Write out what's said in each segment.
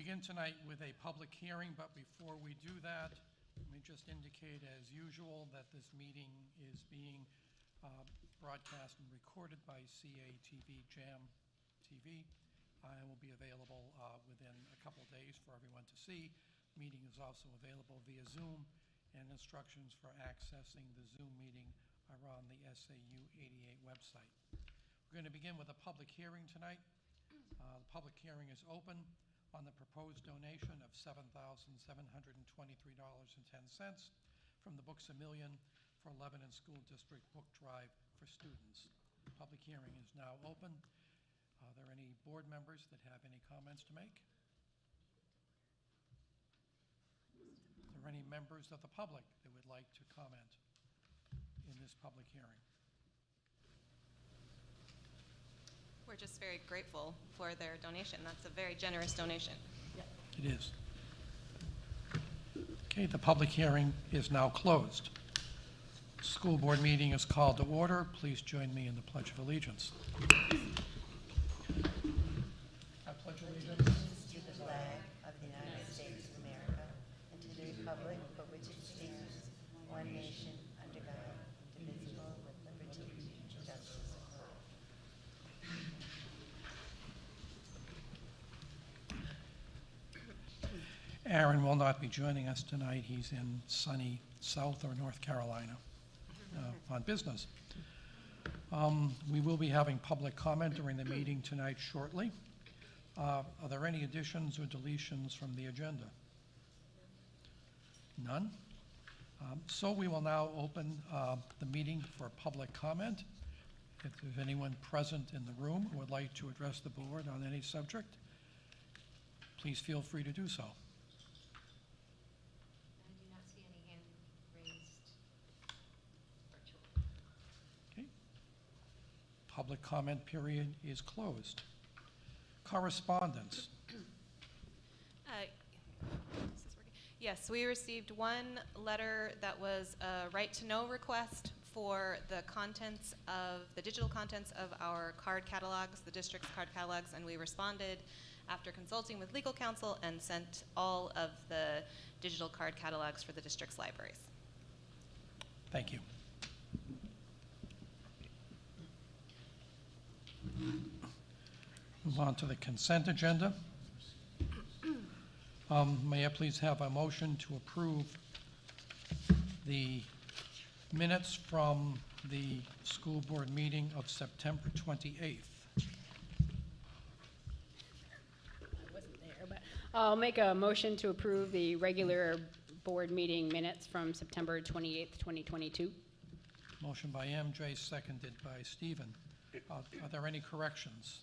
begin tonight with a public hearing, but before we do that, let me just indicate as usual that this meeting is being broadcast and recorded by CATV Jam TV and will be available within a couple of days for everyone to see. The meeting is also available via Zoom, and instructions for accessing the Zoom meeting are on the SAU88 website. We're going to begin with a public hearing tonight. The public hearing is open on the proposed donation of $7,723.10 from the Books A Million for Lebanon School District Book Drive for students. The public hearing is now open. Are there any board members that have any comments to make? Are there any members of the public that would like to comment in this public hearing? We're just very grateful for their donation. That's a very generous donation. It is. Okay, the public hearing is now closed. School board meeting is called to order. Please join me in the Pledge of Allegiance. I pledge allegiance to the flag of the United States of America and to the republic for which it stands, one nation, under God, indivisible, with liberty and justice for all. Aaron will not be joining us tonight. He's in sunny South or North Carolina on business. We will be having public comment during the meeting tonight shortly. Are there any additions or deletions from the agenda? None? So we will now open the meeting for public comment. If there's anyone present in the room who would like to address the board on any subject, please feel free to do so. I do not see any hand raised virtually. Okay. Public comment period is closed. Correspondence. Yes, we received one letter that was a right-to-know request for the contents of the digital contents of our card catalogs, the district's card catalogs, and we responded after consulting with legal counsel and sent all of the digital card catalogs for the district's libraries. Thank you. Move on to the consent agenda. May I please have a motion to approve the minutes from the school board meeting of September 28th? I wasn't there, but I'll make a motion to approve the regular board meeting minutes from September 28th, 2022. Motion by MJ, seconded by Stephen. Are there any corrections?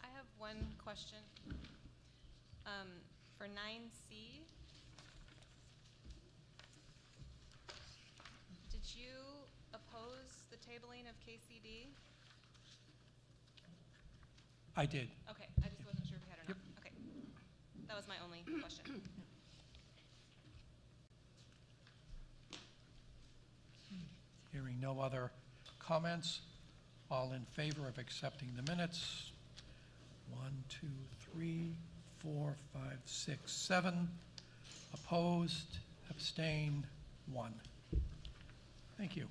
I have one question. For 9C, did you oppose the tabling of KCD? I did. Okay, I just wasn't sure if you had or not. Okay, that was my only question. Hearing no other comments, all in favor of accepting the minutes? 1, 2, 3, 4, 5, 6, 7. Opposed, abstained, 1. Thank you.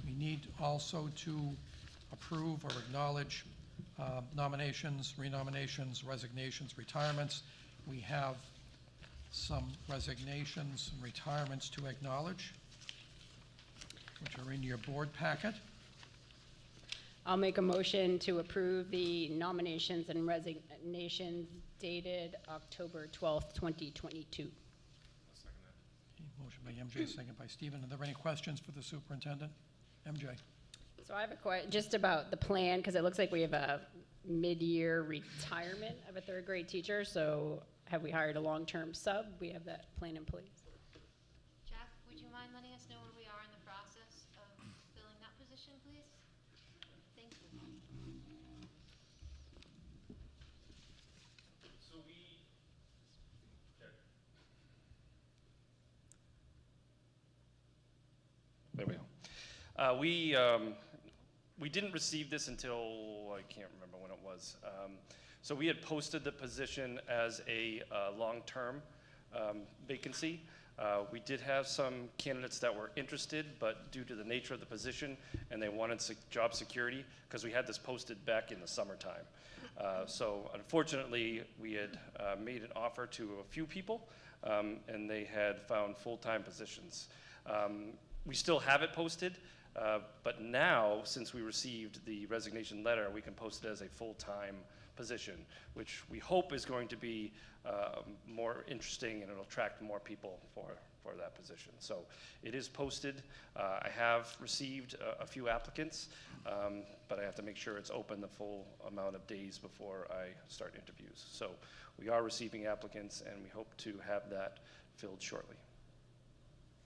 We need also to approve or acknowledge nominations, renominations, resignations, retirements. We have some resignations and retirements to acknowledge, which are in your board packet. I'll make a motion to approve the nominations and resignations dated October 12th, 2022. Okay, motion by MJ, second by Stephen. Are there any questions for the superintendent? MJ. So I have a question just about the plan, because it looks like we have a mid-year retirement of a third grade teacher. So have we hired a long-term sub? We have that plan in place. Jack, would you mind letting us know where we are in the process of filling that position, please? Thank you. There we go. We didn't receive this until, I can't remember when it was. So we had posted the position as a long-term vacancy. We did have some candidates that were interested, but due to the nature of the position, and they wanted job security, because we had this posted back in the summertime. So unfortunately, we had made an offer to a few people, and they had found full-time positions. We still have it posted, but now, since we received the resignation letter, we can post it as a full-time position, which we hope is going to be more interesting, and it'll attract more people for that position. So it is posted. I have received a few applicants, but I have to make sure it's open the full amount of days before I start interviews. So we are receiving applicants, and we hope to have that filled shortly.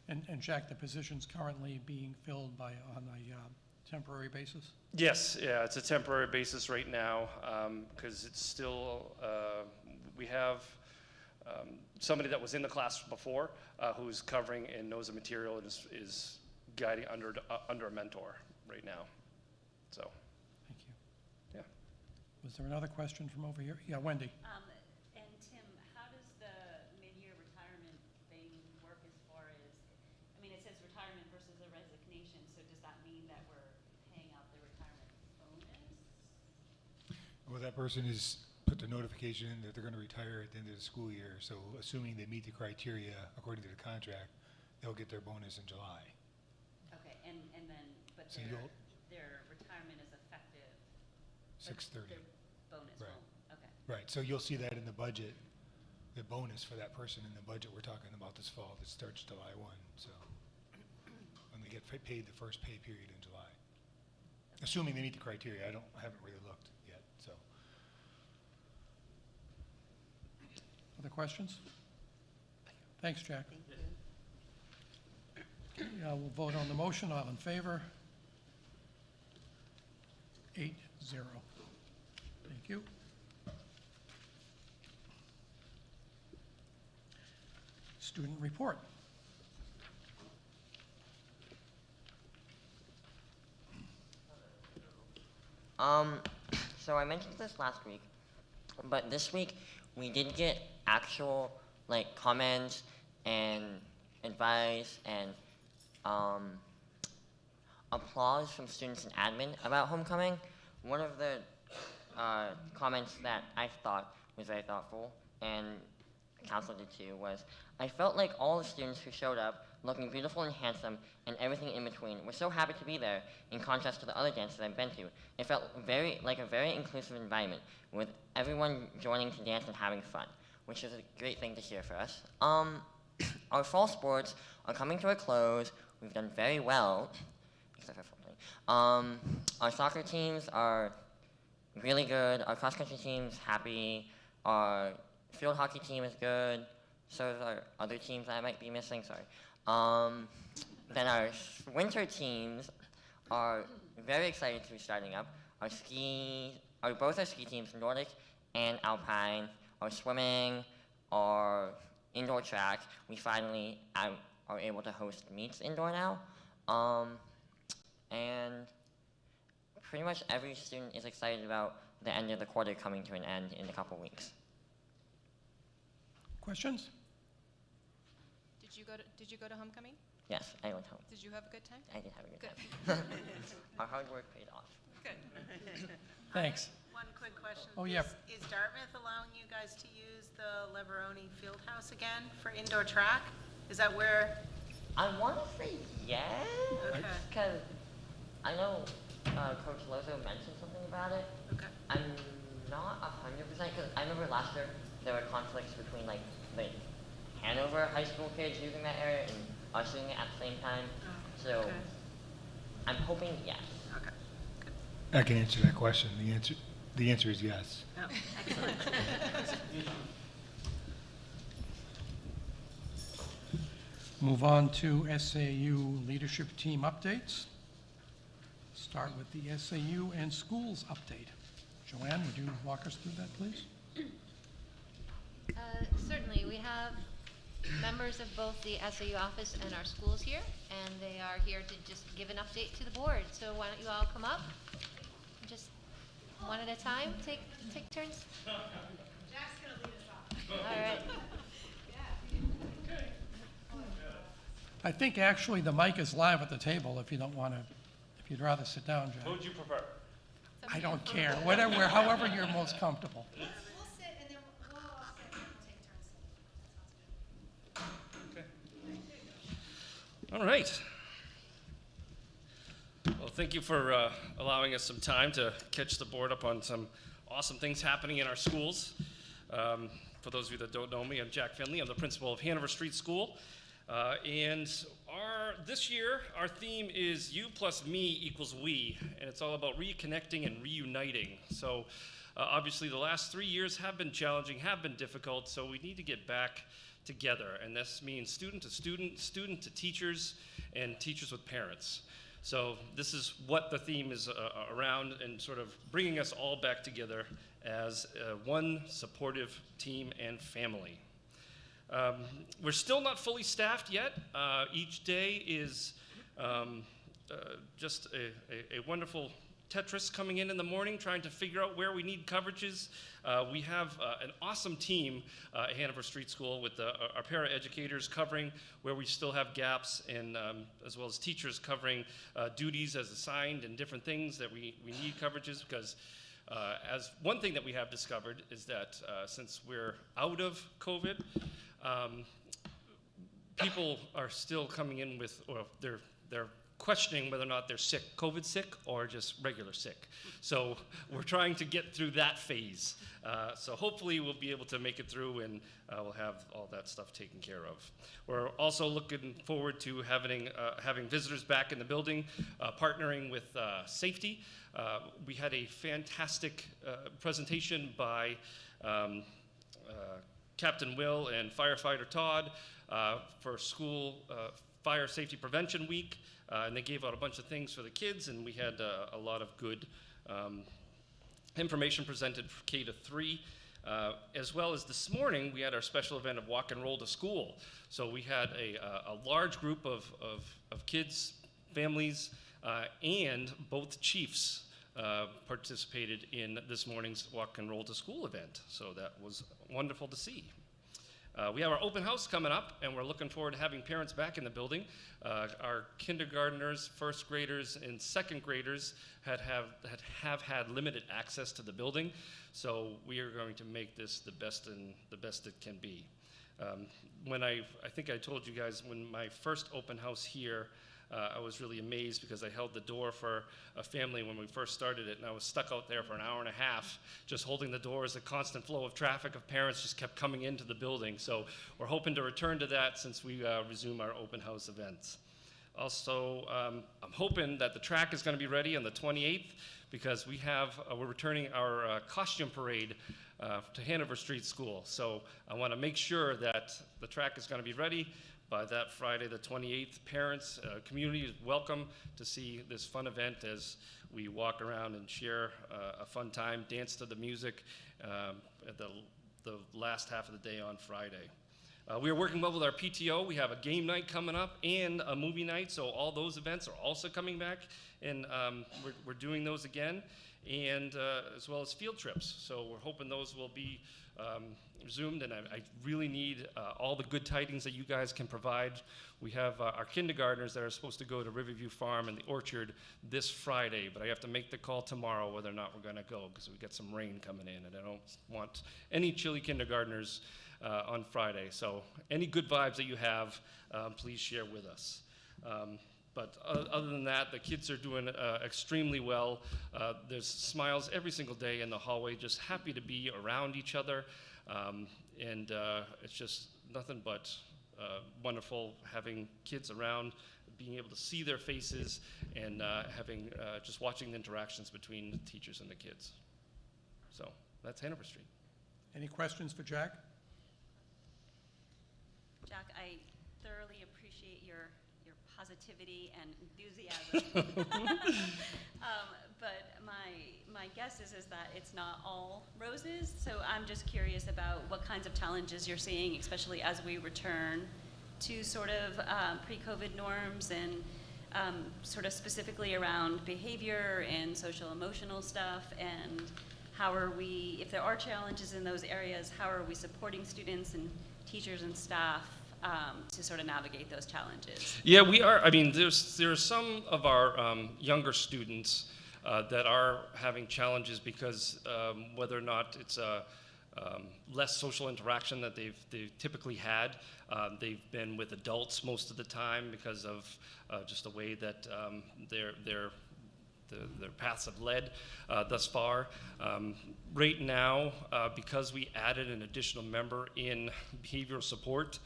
And Jack, the position's currently being filled on a temporary basis? Yes, yeah, it's a temporary basis right now, because it's still, we have somebody that was in the class before who's covering and knows the material and is guiding under a mentor right now. So, Thank you. yeah. Was there another question from over here? Yeah, Wendy. And Tim, how does the mid-year retirement thing work as far as, I mean, it says retirement versus a resignation, so does that mean that we're paying out the retirement bonus? Well, that person has put the notification in that they're going to retire at the end of the school year, so assuming they meet the criteria according to the contract, they'll get their bonus in July. Okay, and then, but So their retirement is effective. 6/30. Their bonus Right. won't, okay. Right, so you'll see that in the budget, the bonus for that person in the budget we're talking about this fall that starts July 1, so when they get paid the first pay period in July. Assuming they meet the criteria, I haven't really looked yet, so. Other questions? Thanks, Jack. Thank you. Okay, we'll vote on the motion. All in favor? 8-0. Thank you. Student report. So I mentioned this last week, but this week we did get actual comments and advice and applause from students and admin about homecoming. One of the comments that I thought was very thoughtful, and council did too, was I felt like all the students who showed up looking beautiful and handsome and everything in between were so happy to be there in contrast to the other dances I've been to. It felt like a very inclusive environment with everyone joining to dance and having fun, which is a great thing to hear for us. Our fall sports are coming to a close. We've done very well, except for football. Our soccer teams are really good. Our cross-country team's happy. Our field hockey team is good. So is our other teams that I might be missing, sorry. Then our winter teams are very excited to be starting up. Both our ski teams, Nordic and Alpine, our swimming, our indoor track, we finally are able to host meets indoor now. And pretty much every student is excited about the end of the quarter coming to an end in a couple weeks. Questions? Did you go to homecoming? Yes, I went home. Did you have a good time? I did have a good Good. time. Our hard work paid off. Good. Thanks. One quick question. Oh, yeah. Is Dartmouth allowing you guys to use the Lebanon Fieldhouse again for indoor track? Is that where? I want to say yes, Okay. because I know Coach Lozo mentioned something about it. Okay. I'm not 100% because I remember last year there were conflicts between the Hanover high school kids using that area and us using it at the same time. Oh, So okay. I'm hoping yes. Okay. Good. I can answer that question. The answer is yes. Oh, excellent. Move on to SAU leadership team updates. Start with the SAU and Schools update. Joanne, would you walk us through that, please? Certainly, we have members of both the SAU office and our schools here, and they are here to just give an update to the board. So why don't you all come up, just one at a time, take turns. Jack's gonna lead us off. All right. I think actually the mic is live at the table if you don't want to, if you'd rather sit down, Jack. Who would you prefer? I don't care, whatever, however you're most comfortable. We'll sit and then we'll all sit and we'll take turns. Okay. All right. Well, thank you for allowing us some time to catch the board up on some awesome things happening in our schools. For those of you that don't know me, I'm Jack Finley. I'm the principal of Hanover Street School. And this year, our theme is You plus me equals we, and it's all about reconnecting and reuniting. So obviously the last 3 years have been challenging, have been difficult, so we need to get back together. And this means student to student, student to teachers, and teachers with parents. So this is what the theme is around, and sort of bringing us all back together as one supportive team and family. We're still not fully staffed yet. Each day is just a wonderful Tetris coming in the morning, trying to figure out where we need coverages. We have an awesome team at Hanover Street School with our para-educators covering where we still have gaps, and as well as teachers covering duties as assigned and different things that we need coverages, because as one thing that we have discovered is that since we're out of COVID, people are still coming in with, or they're questioning whether or not they're sick, COVID sick, or just regular sick. So we're trying to get through that phase. So hopefully we'll be able to make it through, and we'll have all that stuff taken care of. We're also looking forward to having visitors back in the building, partnering with safety. We had a fantastic presentation by Captain Will and Firefighter Todd for School Fire Safety Prevention Week, and they gave out a bunch of things for the kids, and we had a lot of good information presented for K to 3. As well as this morning, we had our special event of Walk and Roll to School. So we had a large group of kids, families, and both chiefs participated in this morning's Walk and Roll to School event. So that was wonderful to see. We have our open house coming up, and we're looking forward to having parents back in the building. Our kindergartners, first graders, and second graders have had limited access to the building, so we are going to make this the best it can be. When I think I told you guys, when my first open house here, I was really amazed because I held the door for a family when we first started it, and I was stuck out there for an hour and a half just holding the door as a constant flow of traffic of parents just kept coming into the building. So we're hoping to return to that since we resume our open house events. Also, I'm hoping that the track is going to be ready on the 28th because we're returning our costume parade to Hanover Street School. So I want to make sure that the track is going to be ready by that Friday, the 28th. Parents, community is welcome to see this fun event as we walk around and share a fun time, dance to the music at the last half of the day on Friday. We are working well with our PTO. We have a game night coming up and a movie night, so all those events are also coming back, and we're doing those again, and as well as field trips. So we're hoping those will be resumed, and I really need all the good tidings that you guys can provide. We have our kindergartners that are supposed to go to Riverview Farm and the Orchard this Friday, but I have to make the call tomorrow whether or not we're going to go because we got some rain coming in, and I don't want any chilly kindergartners on Friday. So any good vibes that you have, please share with us. But other than that, the kids are doing extremely well. There's smiles every single day in the hallway, just happy to be around each other. And it's just nothing but wonderful having kids around, being able to see their faces, and just watching the interactions between the teachers and the kids. So that's Hanover Street. Any questions for Jack? Jack, I thoroughly appreciate your positivity and enthusiasm. But my my guess is that it's not all roses. So I'm just curious about what kinds of challenges you're seeing, especially as we return to sort of pre-COVID norms and sort of specifically around behavior and social emotional stuff, and how are we, if there are challenges in those areas, how are we supporting students and teachers and staff to sort of navigate those challenges? Yeah, we are. I mean, there's some of our younger students that are having challenges because whether or not it's less social interaction that they've typically had. They've been with adults most of the time because of just the way that their paths have led thus far. Right now, because we added an additional member in behavioral support,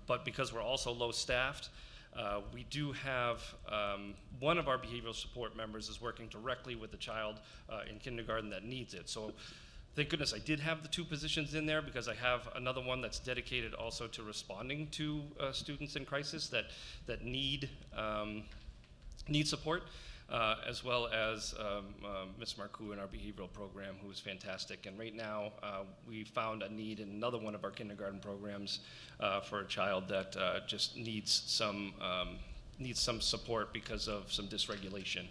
but because we're also low-staffed, we do have one of our behavioral support members is working directly with the child in kindergarten that needs it. So thank goodness I did have the 2 positions in there, because I have another one that's dedicated also to responding to students in crisis that need support, as well as Ms. Marcoux in our behavioral program, who is fantastic. And right now, we found a need in another one of our kindergarten programs for a child that just needs some support because of some dysregulation.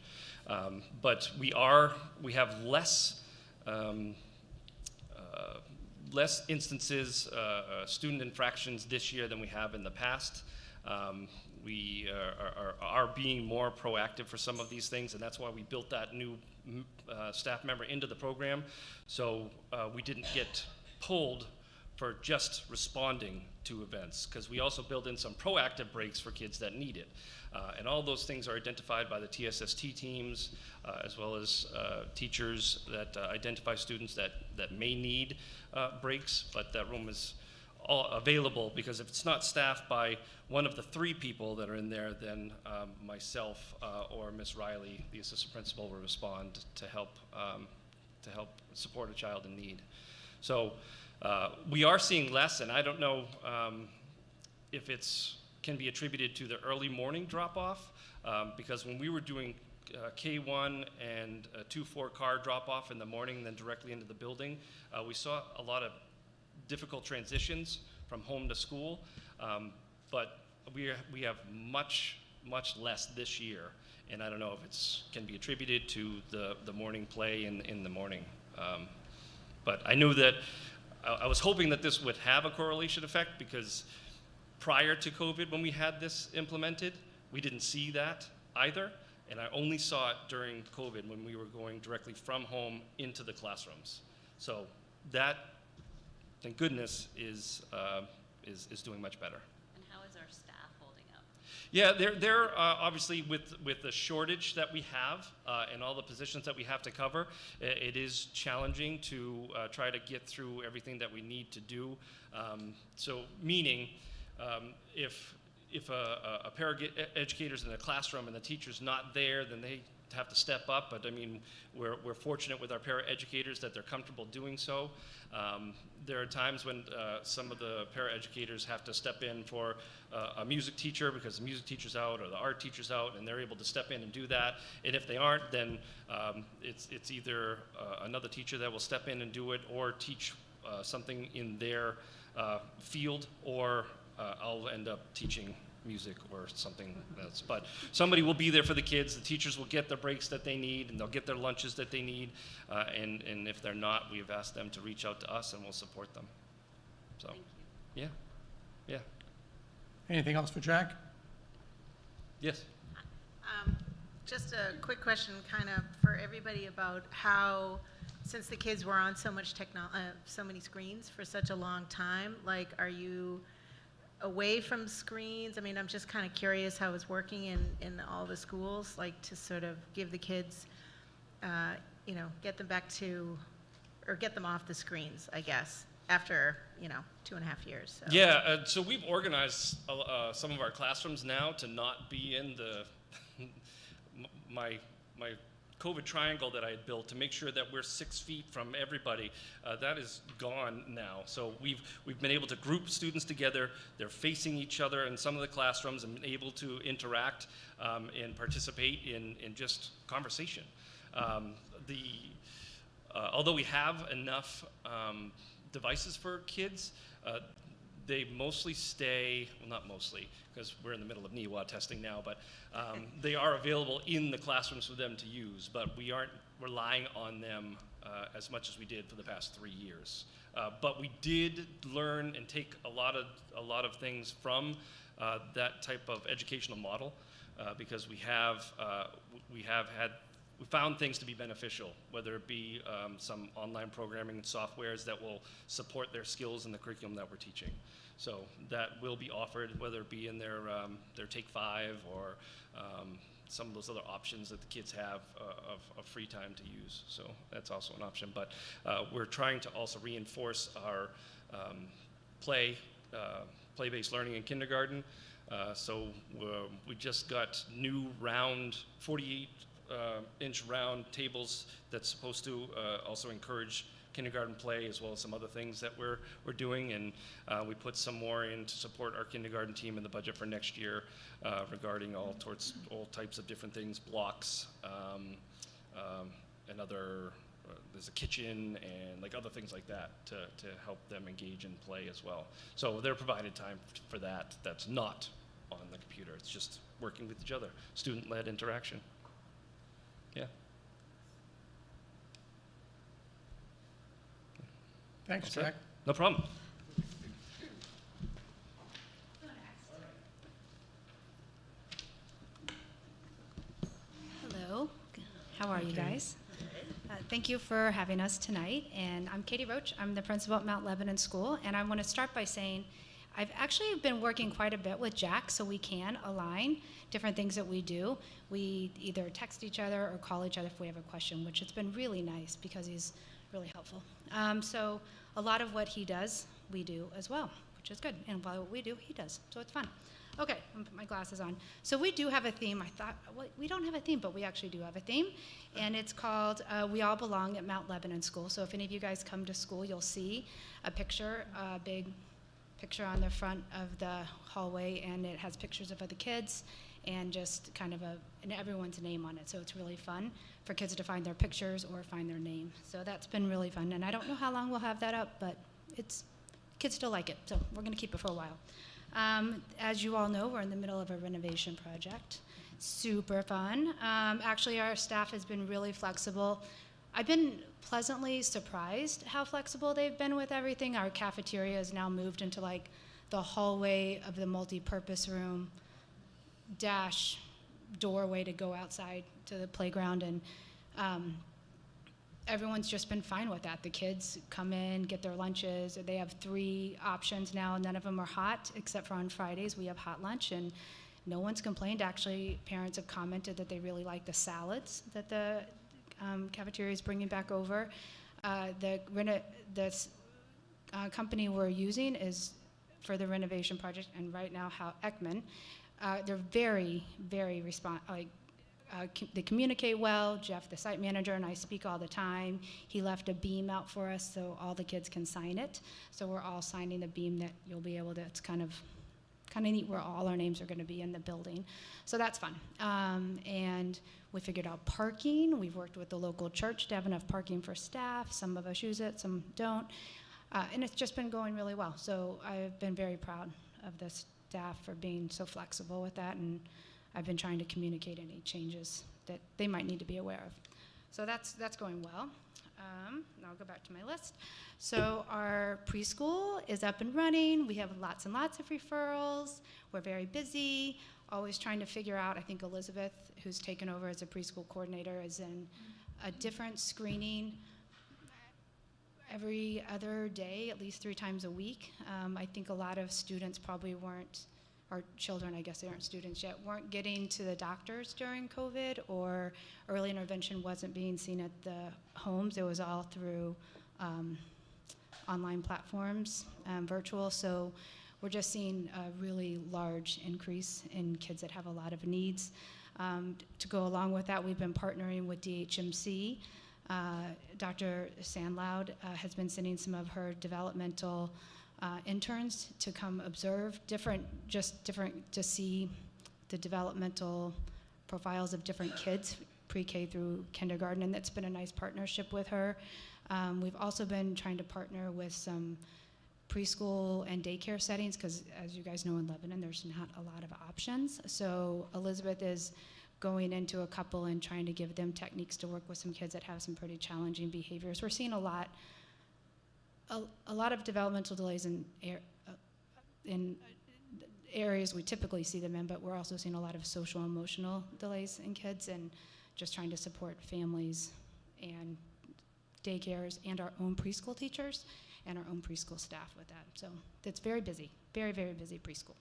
But we have less instances, student infractions this year than we have in the past. We are being more proactive for some of these things, and that's why we built that new staff member into the program. So we didn't get pulled for just responding to events, because we also build in some proactive breaks for kids that need it. And all those things are identified by the TSST teams, as well as teachers that identify students that may need breaks, but that room is all available, because if it's not staffed by one of the 3 people that are in there, then myself or Ms. Riley, the assistant principal, will respond to help support a child in need. So we are seeing less, and I don't know if it's can be attributed to the early morning drop-off, because when we were doing K1 and 2-4 car drop-off in the morning, then directly into the building, we saw a lot of difficult transitions from home to school, but we have much less this year, and I don't know if it's can be attributed to the morning play in the morning. But I knew that I was hoping that this would have a correlation effect, because prior to COVID, when we had this implemented, we didn't see that either, and I only saw it during COVID when we were going directly from home into the classrooms. So that, thank goodness, is doing much better. And how is our staff holding up? Yeah, they're obviously with the shortage that we have and all the positions that we have to cover, it is challenging to try to get through everything that we need to do. So meaning, if a educator's in a classroom and the teacher's not there, then they have to step up. But I mean, we're fortunate with our paraeducators that they're comfortable doing so. There are times when some of the paraeducators have to step in for a music teacher because the music teacher's out or the art teacher's out, and they're able to step in and do that. And if they aren't, then it's either another teacher that will step in and do it, or teach something in their field, or I'll end up teaching music or something else. But somebody will be there for the kids. The teachers will get the breaks that they need, and they'll get their lunches that they need. And if they're not, we've asked them to reach out to us, and we'll support them. So, Thank you. yeah. Anything else for Jack? Yes. Just a quick question kind of for everybody about how, since the kids were on so many screens for such a long time, like, are you away from screens? I mean, I'm just kind of curious how it's working in all the schools, like, to sort of give the kids, get them back to, or get them off the screens, I guess, after, 2.5 years. So. Yeah, so we've organized some of our classrooms now to not be in the my COVID triangle that I had built, to make sure that we're 6 feet from everybody. That is gone now. So we've been able to group students together. They're facing each other in some of the classrooms and able to interact and participate in just conversation. Although we have enough devices for kids, they mostly stay, well, not mostly, because we're in the middle of NEWA testing now, but they are available in the classrooms for them to use, but we aren't relying on them as much as we did for the past 3 years. But we did learn and take a lot of things from that type of educational model because we found things to be beneficial, whether it be some online programming and softwares that will support their skills in the curriculum that we're teaching. So that will be offered, whether it be in their Take 5 or some of those other options that the kids have of free time to use. So that's also an option. But we're trying to also reinforce our play-based learning in kindergarten. So we just got new round 48-inch round tables that's supposed to also encourage kindergarten play, as well as some other things that we're doing, and we put some more in to support our kindergarten team in the budget for next year regarding all types of different things, blocks, and other. There's a kitchen and like other things like that to help them engage in play as well. So they're provided time for that. That's not on the computer. It's just working with each other, student-led interaction. Yeah. Thanks, Okay. Jack. No problem. Hello, how are you guys? Thank you for having us tonight, and I'm Katie Roach. I'm the principal at Mount Lebanon School, and I want to start by saying I've actually been working quite a bit with Jack so we can align different things that we do. We either text each other or call each other if we have a question, which has been really nice because he's really helpful. So a lot of what he does, we do as well, which is good. And what we do, he does. So it's fun. Okay, I'm put my glasses on. So we do have a theme. I thought, well, we don't have a theme, but we actually do have a theme. And it's called We All Belong at Mount Lebanon School. So if any of you guys come to school, you'll see a picture, a big picture on the front of the hallway, and it has pictures of other kids and just kind of and everyone's name on it. So it's really fun for kids to find their pictures or find their name. So that's been really fun. And I don't know how long we'll have that up, but kids still like it. So we're going to keep it for a while. As you all know, we're in the middle of a renovation project. Super fun. Actually, our staff has been really flexible. I've been pleasantly surprised how flexible they've been with everything. Our cafeteria is now moved into like the hallway of the multi-purpose room - doorway to go outside to the playground, and everyone's just been fine with that. The kids come in, get their lunches. They have 3 options now. None of them are hot, except for on Fridays we have hot lunch, and no one's complained. Actually, parents have commented that they really like the salads that the cafeteria is bringing back over. The company we're using is for the renovation project, and right now, Ekman. They're very, very they communicate well. Jeff, the site manager, and I speak all the time. He left a beam out for us so all the kids can sign it. So we're all signing the beam that you'll be able to. It's kind of neat where all our names are going to be in the building. So that's fun. And we figured out parking. We've worked with the local church to have enough parking for staff. Some of us use it, some don't. And it's just been going really well. So I've been very proud of the staff for being so flexible with that, and I've been trying to communicate any changes that they might need to be aware of. So that's going well. Now I'll go back to my list. So our preschool is up and running. We have lots and lots of referrals. We're very busy, always trying to figure out. I think Elizabeth, who's taken over as a preschool coordinator, is in a different screening every other day, at least 3 times a week. I think a lot of students probably weren't, or children, I guess they aren't students yet, weren't getting to the doctors during COVID, or early intervention wasn't being seen at the homes. It was all through online platforms, virtual. So we're just seeing a really large increase in kids that have a lot of needs. To go along with that, we've been partnering with DHMC. Dr. Sandloud has been sending some of her developmental interns to come observe different to see the developmental profiles of different kids pre-K through kindergarten, and that's been a nice partnership with her. We've also been trying to partner with some preschool and daycare settings, because as you guys know, in Lebanon, there's not a lot of options. So Elizabeth is going into a couple and trying to give them techniques to work with some kids that have some pretty challenging behaviors. We're seeing a lot of developmental delays in areas we typically see them in, but we're also seeing a lot of social and emotional delays in kids, and just trying to support families and daycares and our own preschool teachers and our own preschool staff with that. So it's very busy, very, very busy preschool.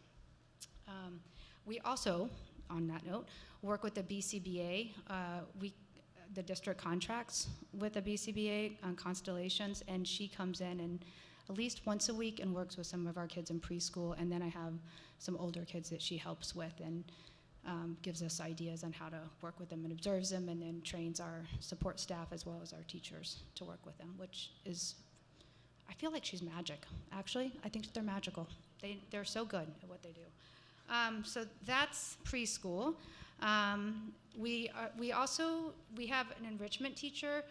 We also, on that note, work with the BCBA. The district contracts with the BCBA on Constellations, and she comes in and at least once a week and works with some of our kids in preschool, and then I have some older kids that she helps with and gives us ideas on how to work with them and observes them, and then trains our support staff as well as our teachers to work with them, which is, I feel like she's magic, actually. I think they're magical. They're so good at what they do. So that's preschool. We have an enrichment teacher,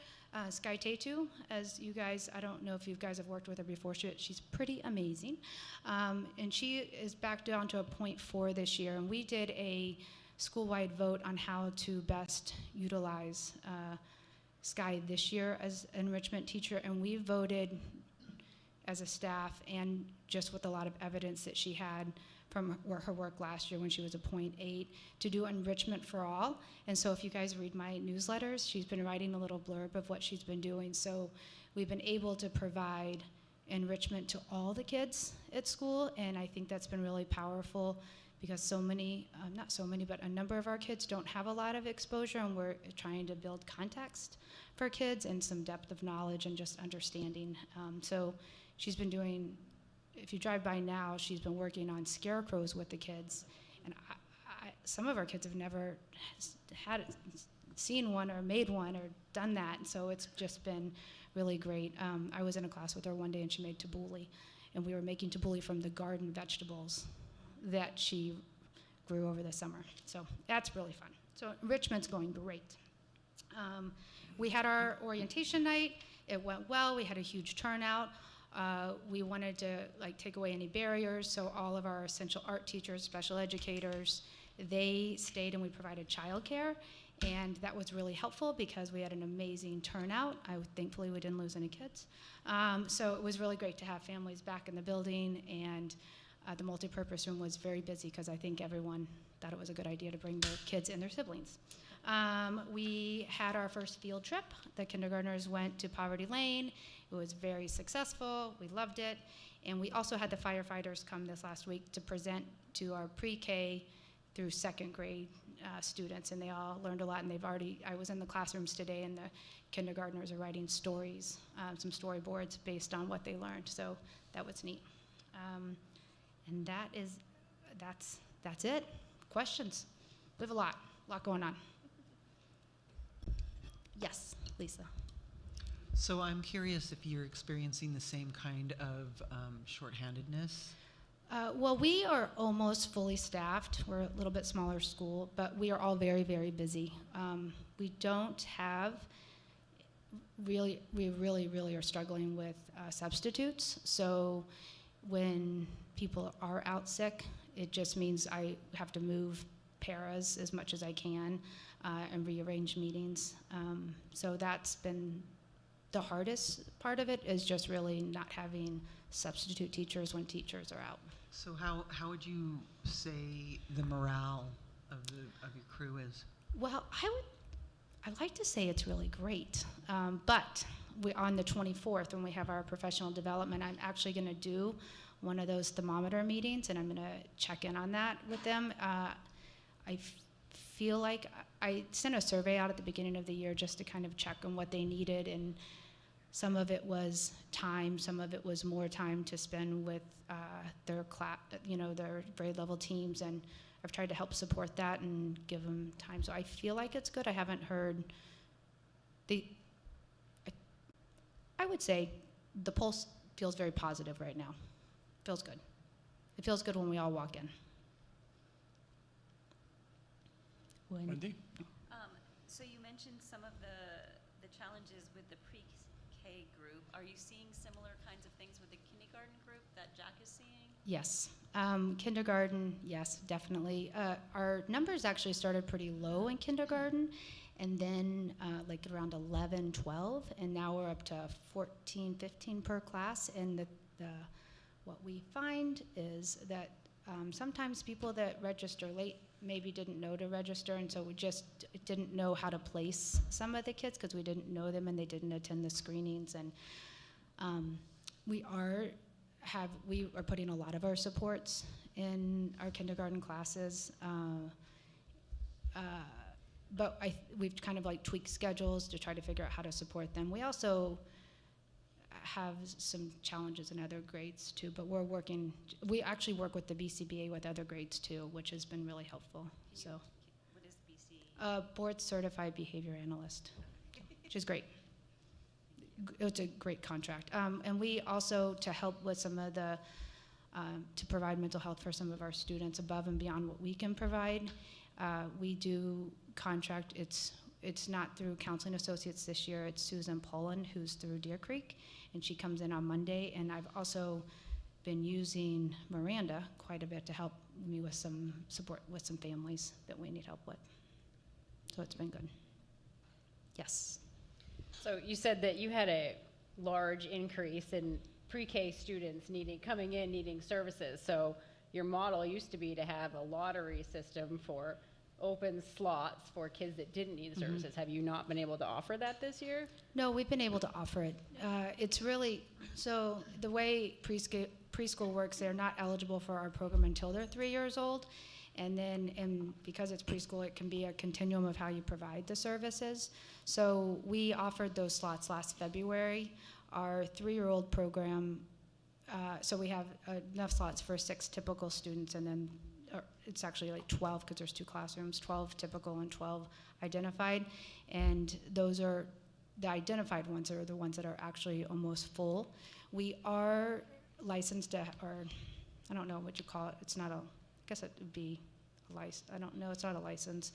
Sky Tetu, as you guys, I don't know if you guys have worked with her before, she's pretty amazing. And she is back down to a 0.4 this year, and we did a school-wide vote on how to best utilize Sky this year as an enrichment teacher, and we voted as a staff, and just with a lot of evidence that she had from her work last year when she was a 0.8, to do enrichment for all. And so if you guys read my newsletters, she's been writing a little blurb of what she's been doing. So we've been able to provide enrichment to all the kids at school, and I think that's been really powerful, because so many, not so many, but a number of our kids don't have a lot of exposure, and we're trying to build context for kids and some depth of knowledge and just understanding. So she's been doing, if you drive by now, she's been working on scarecrows with the kids, and some of our kids have never seen one or made one or done that, and so it's just been really great. I was in a class with her one day, and she made tabbouleh, and we were making tabbouleh from the garden vegetables that she grew over the summer. So that's really fun. So enrichment's going great. We had our orientation night. It went well. We had a huge turnout. We wanted to take away any barriers, so all of our essential art teachers, special educators, they stayed, and we provided childcare, and that was really helpful because we had an amazing turnout. Thankfully, we didn't lose any kids. So it was really great to have families back in the building, and the multipurpose room was very busy because I think everyone thought it was a good idea to bring their kids and their siblings. We had our first field trip. The kindergartners went to Poverty Lane. It was very successful. We loved it. And we also had the firefighters come this last week to present to our pre-K through second grade students, and they all learned a lot, and I was in the classrooms today, and the kindergartners are writing stories, some storyboards based on what they learned, so that was neat. And that's it. Questions? We have a lot going on. Yes, Lisa. So I'm curious if you're experiencing the same kind of shorthandedness. Well, we are almost fully staffed. We're a little bit smaller school, but we are all very, very busy. We don't have we really are struggling with substitutes. So when people are out sick, it just means I have to move paras as much as I can and rearrange meetings. So that's been the hardest part of it, is just really not having substitute teachers when teachers are out. So how would you say the morale of your crew is? Well, I'd like to say it's really great, but on the 24th, when we have our professional development, I'm actually going to do one of those thermometer meetings, and I'm going to check in on that with them. I feel like I sent a survey out at the beginning of the year just to kind of check on what they needed, and some of it was time, some of it was more time to spend with their their grade level teams, and I've tried to help support that and give them time. So I feel like it's good. I haven't heard I would say the pulse feels very positive right now. Feels good. It feels good when we all walk in. Wendy? So you mentioned mentioned some of the challenges with the pre-K group. Are you seeing similar kinds of things with the kindergarten group that Jack is seeing? Yes. Kindergarten, yes, definitely. Our numbers actually started pretty low in kindergarten, and then like around 11, 12, and now we're up to 14, 15 per class. And what we find is that sometimes people that register late maybe didn't know to register, and so we just didn't know how to place some of the kids because we didn't know them and they didn't attend the screenings. And we are putting a lot of our supports in our kindergarten classes, but we've kind of like tweaked schedules to try to figure out how to support them. We also have some challenges in other grades too, but we actually work with the BCBA with other grades too, which has been really helpful. What is BC? Board Certified Behavior Analyst, which is great. It's a great contract. And we also, to help with some of the, to provide mental health for some of our students above and beyond what we can provide, we do contract. It's not through Counseling Associates this year. It's Susan Pullen, who's through Deer Creek, and she comes in on Monday. And I've also been using Miranda quite a bit to help me with some support with some families that we need help with. So it's been good. Yes. So you said that you had a large increase in pre-K students coming in needing services. So your model used to be to have a lottery system for open slots for kids that didn't need the services. Have you not been able to offer that this year? No, we've been able to offer it. It's really, so the way preschool works, they're not eligible for our program until they're 3 years old. And then, because it's preschool, it can be a continuum of how you provide the services. So we offered those slots last February. Our 3-year-old program, so we have enough slots for 6 typical students, and then it's actually like 12 because there's 2 classrooms, 12 typical and 12 identified. And those are, the identified ones are the ones that are actually almost full. We are licensed to, or I don't know what you call it. It's not a, I guess it would be a license. I don't know, it's not a license.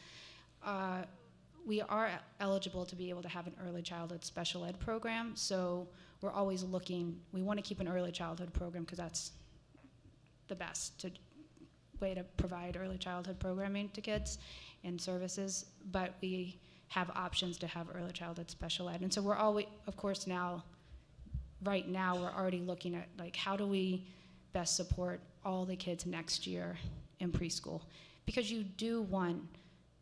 We are eligible to be able to have an early childhood special ed program, so we're always looking, we want to keep an early childhood program because that's the best way to provide early childhood programming to kids and services, but we have options to have early childhood special ed. And so we're always, of course now, right now we're already looking at like how do we best support all the kids next year in preschool, because you do want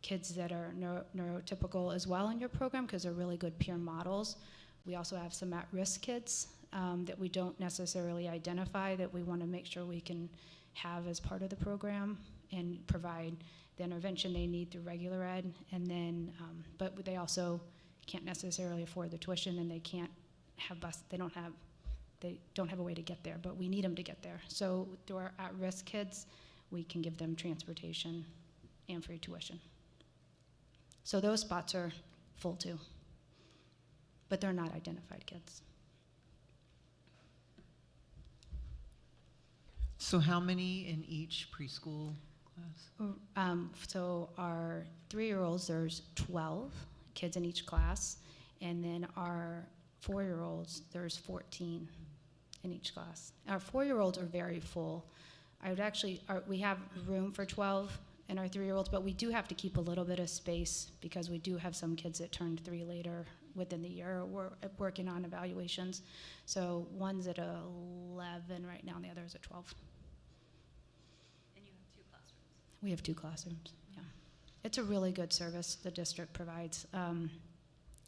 kids that are neurotypical as well in your program because they're really good peer models. We also have some at-risk kids that we don't necessarily identify that we want to make sure we can have as part of the program and provide the intervention they need through regular ed. And then, but they also can't necessarily afford the tuition, and they can't have they don't have a way to get there, but we need them to get there. So through our at-risk kids, we can give them transportation and free tuition. So those spots are full too, but they're not identified kids. So how many in each preschool class? So our 3-year-olds, there's 12 kids in each class, and then our 4-year-olds, there's 14 in each class. Our 4-year-olds are very full. I would actually, we have room for 12 in our 3-year-olds, but we do have to keep a little bit of space because we do have some kids that turned 3 later within the year. We're working on evaluations. So one's at 11 right now, and the other's at 12. And you have 2 classrooms. We have 2 classrooms, yeah. It's a really good service the district provides. And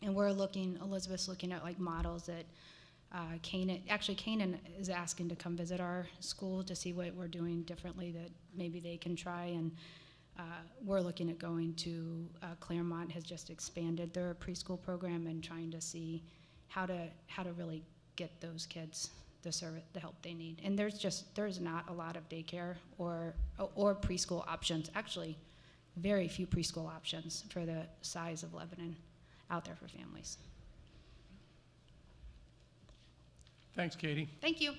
we're looking, Elizabeth's looking at like models that Canaan is asking to come visit our school to see what we're doing differently that maybe they can try. And we're looking at going to Claremont has just expanded their preschool program and trying to see how to really get those kids the help they need. And there's not a lot of daycare or preschool options. Actually, very few preschool options for the size of Lebanon out there for families. Thanks, Katie. Thank you.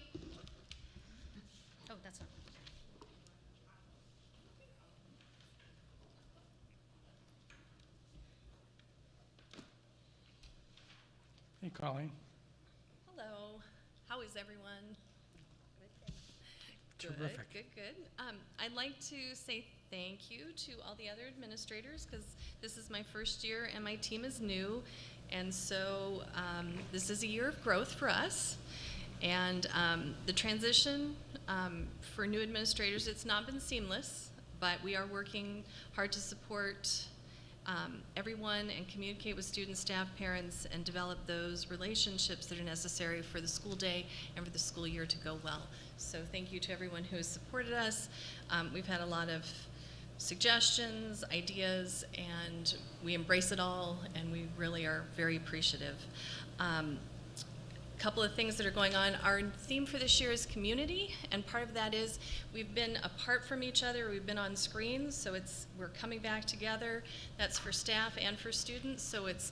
Oh, that's not. Hey, Colleen. Hello, how is everyone? Terrific. Good. I'd like to say thank you to all the other administrators because this is my first year and my team is new. And so this is a year of growth for us. And the transition for new administrators, it's not been seamless, but we are working hard to support everyone and communicate with students, staff, parents, and develop those relationships that are necessary for the school day and for the school year to go well. So thank you to everyone who has supported us. We've had a lot of suggestions, ideas, and we embrace it all, and we really are very appreciative. Couple of things that are going on. Our theme for this year is community, and part of that is we've been apart from each other. We've been on screens, so we're coming back together. That's for staff and for students. So it's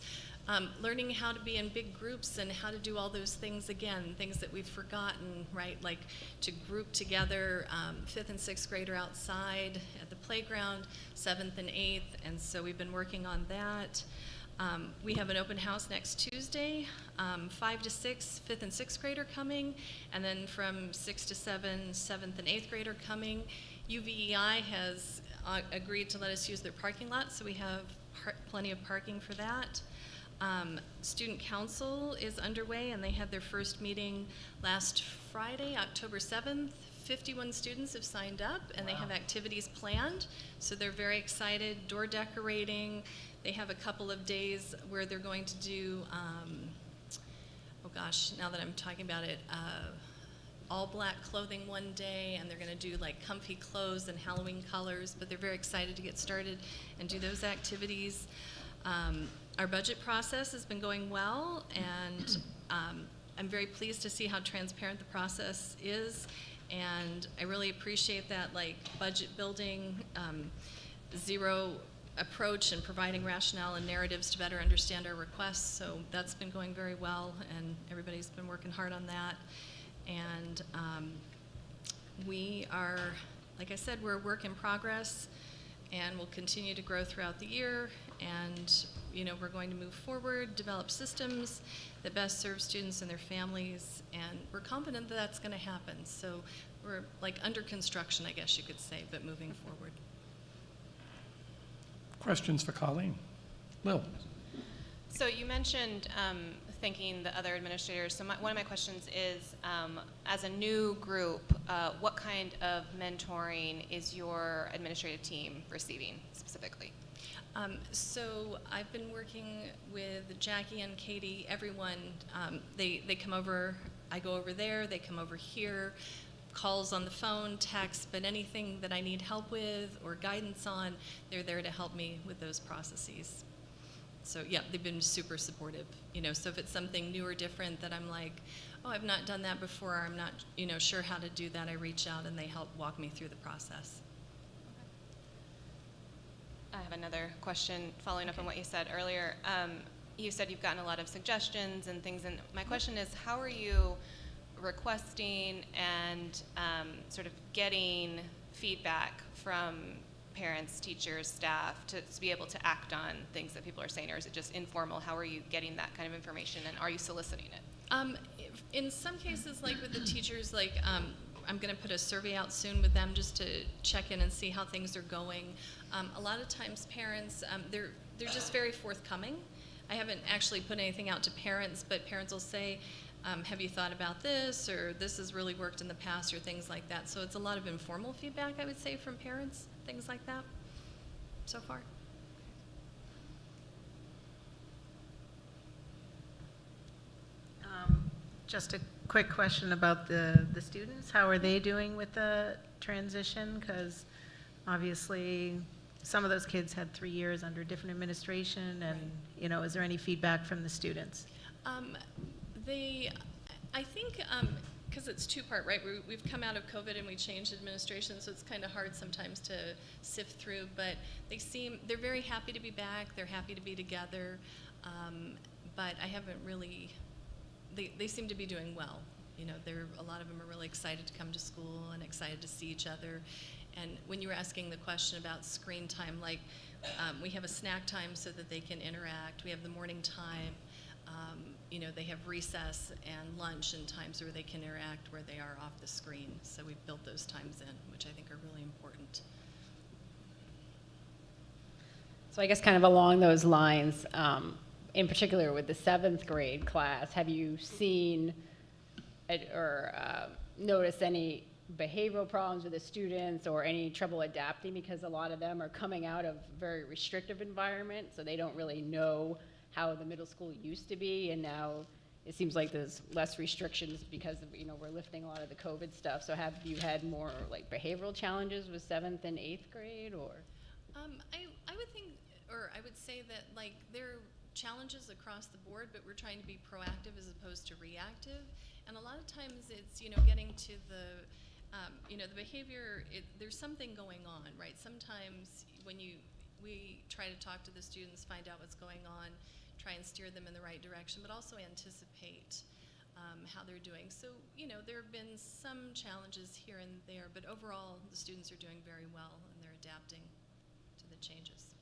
learning how to be in big groups and how to do all those things again, things that we've forgotten, right? Like to group together 5th and 6th grader outside at the playground, 7th and 8th, and so we've been working on that. We have an open house next Tuesday, 5 to 6, 5th and 6th grader coming, and then from 6 to 7, 7th and 8th grader coming. UVEI has agreed to let us use their parking lot, so we have plenty of parking for that. Student Council is underway, and they had their first meeting last Friday, October 7th. 51 students have signed up, and they have activities planned, so they're very excited. Door decorating. They have a couple of days where they're going to do, oh gosh, now that I'm talking about it, all black clothing one day, and they're going to do like comfy clothes and Halloween colors, but they're very excited to get started and do those activities. Our budget process has been going well, and I'm very pleased to see how transparent the process is, and I really appreciate that, like budget building, zero approach and providing rationale and narratives to better understand our requests. So that's been going very well, and everybody's been working hard on that. And we are, like I said, we're a work in progress, and we'll continue to grow throughout the year. And we're going to move forward, develop systems that best serve students and their families, and we're confident that that's going to happen. So we're like under construction, I guess you could say, but moving forward. Questions for Colleen? Lil? So you mentioned thanking the other administrators. So one of my questions is, as a new group, what kind of mentoring is your administrative team receiving specifically? So I've been working with Jackie and Katie, everyone. They come over, I go over there, they come over here, calls on the phone, texts, but anything that I need help with or guidance on, they're there to help me with those processes. So yeah, they've been super supportive. So if it's something new or different that I'm like, oh, I've not done that before, or I'm not, sure how to do that, I reach out and they help walk me through the process. I have another question following up on what you said earlier. You said you've gotten a lot of suggestions and things, and my question is, how are you requesting and sort of getting feedback from parents, teachers, staff to be able to act on things that people are saying, or is it just informal? How are you getting that kind of information, and are you soliciting it? In some cases, like with the teachers, like I'm going to put a survey out soon with them just to check in and see how things are going. A lot of times parents, they're just very forthcoming. I haven't actually put anything out to parents, but parents will say, have you thought about this, or this has really worked in the past, or things like that. So it's a lot of informal feedback, I would say, from parents, things like that, so far. Just a quick question about the students. How are they doing with the transition? Because obviously some of those kids had 3 years under different administration, and is there any feedback from the students? I think, because it's two-part, right? We've come out of COVID and we changed administration, so it's kind of hard sometimes to sift through, but they're very happy to be back, they're happy to be together, but I haven't really, they seem to be doing well. A lot of them are really excited to come to school and excited to see each other. And when you were asking the question about screen time, like we have a snack time so that they can interact, we have the morning time, you know, they have recess and lunch and times where they can interact where they are off the screen. So we've built those times in, which I think are really important. So I guess kind of along those lines, in particular with the 7th grade class, have you seen or noticed any behavioral problems with the students or any trouble adapting, because a lot of them are coming out of very restrictive environment, so they don't really know how the middle school used to be, and now it seems like there's less restrictions because of, you know, we're lifting a lot of the COVID stuff. So have you had more like behavioral challenges with 7th and 8th grade, or? I would think, or I would say that like there are challenges across the board, but we're trying to be proactive as opposed to reactive. And a lot of times it's, you know, getting to the, you know, the behavior, there's something going on, right? Sometimes when we try to talk to the students, find out what's going on, try and steer them in the right direction, but also anticipate how they're doing. So, you know, there have been some challenges here and there, but overall the students are doing very well and they're adapting to the changes.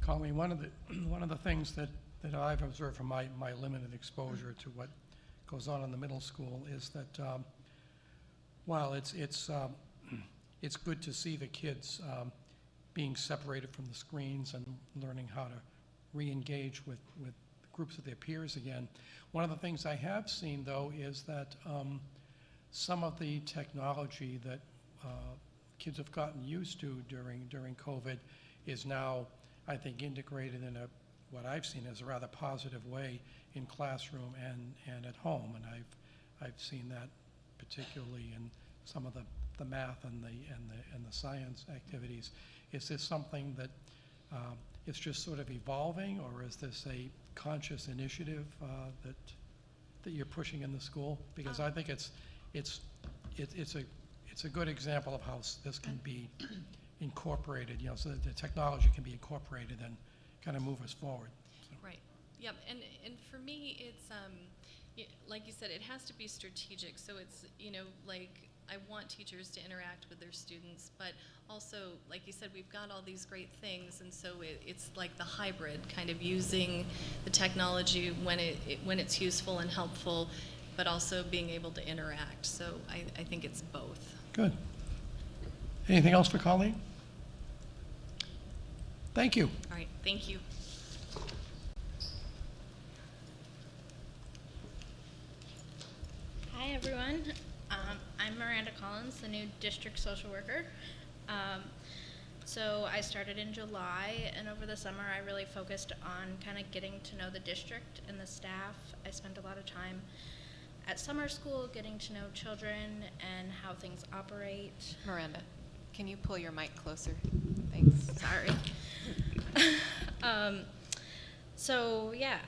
Colleen, one of the things that I've observed from my limited exposure to what goes on in the middle school is that while it's good to see the kids being separated from the screens and learning how to re-engage with groups of their peers again, one of the things I have seen, though, is that some of the technology that kids have gotten used to during COVID is now, I think, integrated in what I've seen as a rather positive way in classroom and at home, and I've seen that particularly in some of the math and the science activities. Is this something that is just sort of evolving, or is this a conscious initiative that you're pushing in the school? Because I think it's a good example of how this can be incorporated, you know, so that the technology can be incorporated and kind of move us forward. So. Right. Yep. And for me, it's like you said, it has to be strategic. So it's, you know, like I want teachers to interact with their students, but also, like you said, we've got all these great things, and so it's like the hybrid, kind of using the technology when it's useful and helpful, but also being able to interact. So I think it's both. Good. Anything else for Colleen? Thank you. All right. Thank you. Hi, everyone. I'm Miranda Collins, the new district social worker. So I started in July, and over the summer I really focused on kind of getting to know the district and the staff. I spent a lot of time at summer school getting to know children and how things operate. Miranda, can you pull your mic closer? Thanks. Sorry. So yeah,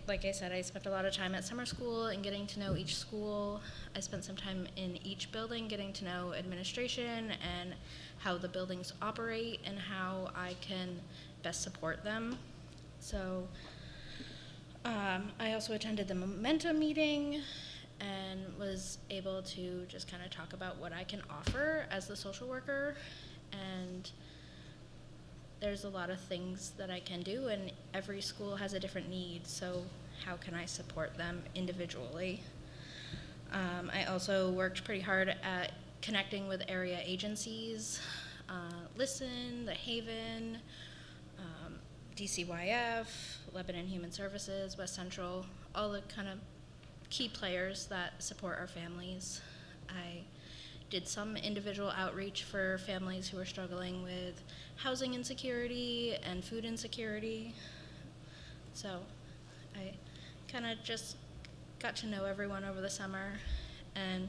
like I said, I spent a lot of time at summer school and getting to know each school. I spent some time in each building getting to know administration and how the buildings operate and how I can best support them. So I also attended the Momentum meeting and was able to just kind of talk about what I can offer as the social worker. And there's a lot of things that I can do, and every school has a different need, so how can I support them individually? I also worked pretty hard at connecting with area agencies, Listen, The Haven, DCYF, Lebanon Human Services, West Central, all the kind of key players that support our families. I did some individual outreach for families who are struggling with housing insecurity and food insecurity. So I kind of just got to know everyone over the summer. And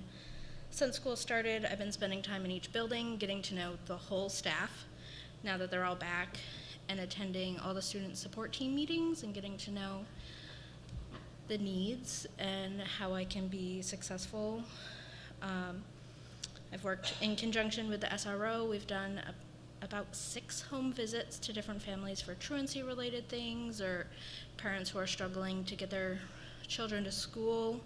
since school started, I've been spending time in each building, getting to know the whole staff now that they're all back, and attending all the student support team meetings and getting to know the needs and how I can be successful. I've worked in conjunction with the SRO. We've done about 6 home visits to different families for truancy-related things, or parents who are struggling to get their children to school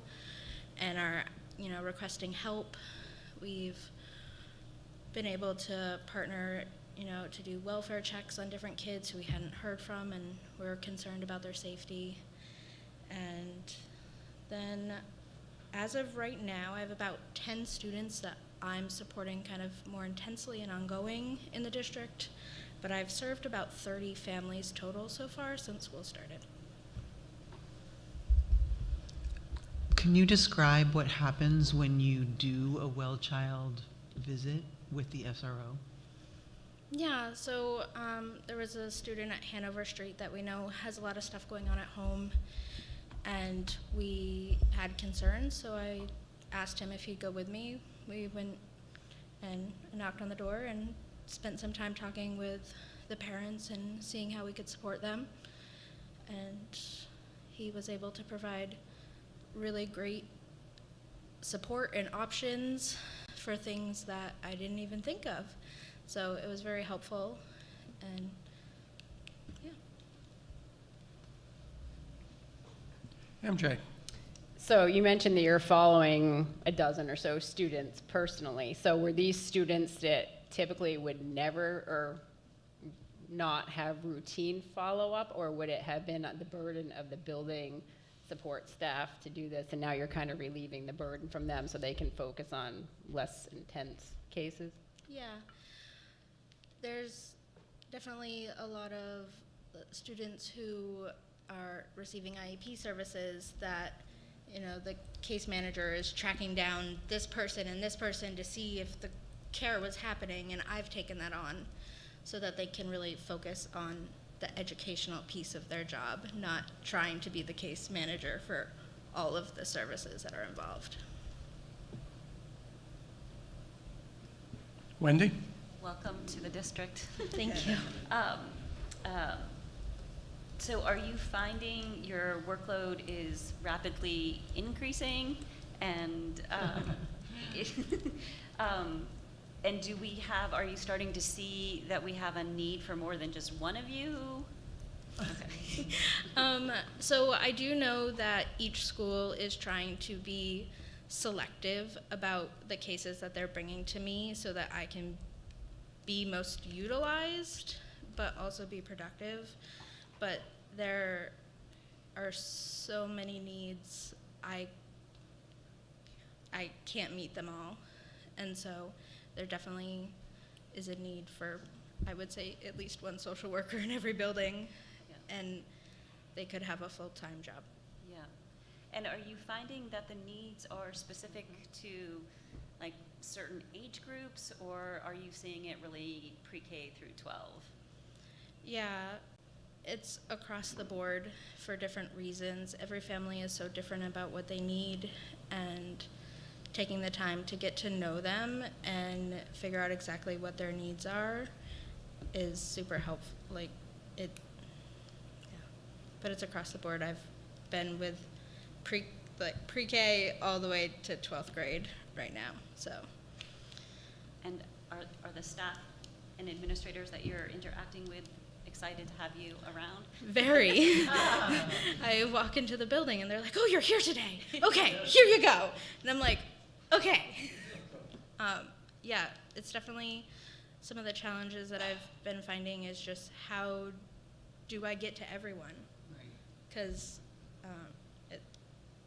and are, you know, requesting help. We've been able to partner, to do welfare checks on different kids who we hadn't heard from, and we were concerned about their safety. And then, as of right now, I have about 10 students that I'm supporting kind of more intensely and ongoing in the district, but I've served about 30 families total so far since school started. Can you describe what happens when you do a well child visit with the SRO? Yeah, so there was a student at Hanover Street that we know has a lot of stuff going on at home, and we had concerns, so I asked him if he'd go with me. We went and knocked on the door and spent some time talking with the parents and seeing how we could support them. And he was able to provide really great support and options for things that I didn't even think of. So it was very helpful, and yeah. MJ? So you mentioned that you're following a dozen or so students personally. So were these students that typically would never or not have routine follow-up, or would it have been the burden of the building support staff to do this, and now you're kind of relieving the burden from them so they can focus on less intense cases? Yeah. There's definitely a lot of students who are receiving IEP services that, the case manager is tracking down this person and this person to see if the care was happening, and I've taken that on so that they can really focus on the educational piece of their job, not trying to be the case manager for all of the services that are involved. Wendy? Welcome to the district. Thank you. So are you finding your workload is rapidly increasing, and and are you starting to see that we have a need for more than just one of you? Okay. So I do know that each school is trying to be selective about the cases that they're bringing to me so that I can be most utilized, but also be productive. But there are so many needs, I can't meet them all. And so there definitely is a need for, I would say, at least one social worker in every building, Yeah. and they could have a full-time job. Yeah. And are you finding that the needs are specific to like certain age groups, or are you seeing it really pre-K through 12? Yeah, it's across the board for different reasons. Every family is so different about what they need, and taking the time to get to know them and figure out exactly what their needs are is super helpful. Yeah. But it's across the board. I've been with pre-K all the way to 12th grade right now, so. And are the staff and administrators that you're interacting with excited to have you around? Very. I walk into the building and they're like, "Oh, you're here today. Okay, here you go." And I'm like, "Okay." Yeah, it's definitely some of the challenges that I've been finding is just how do I get to everyone? Because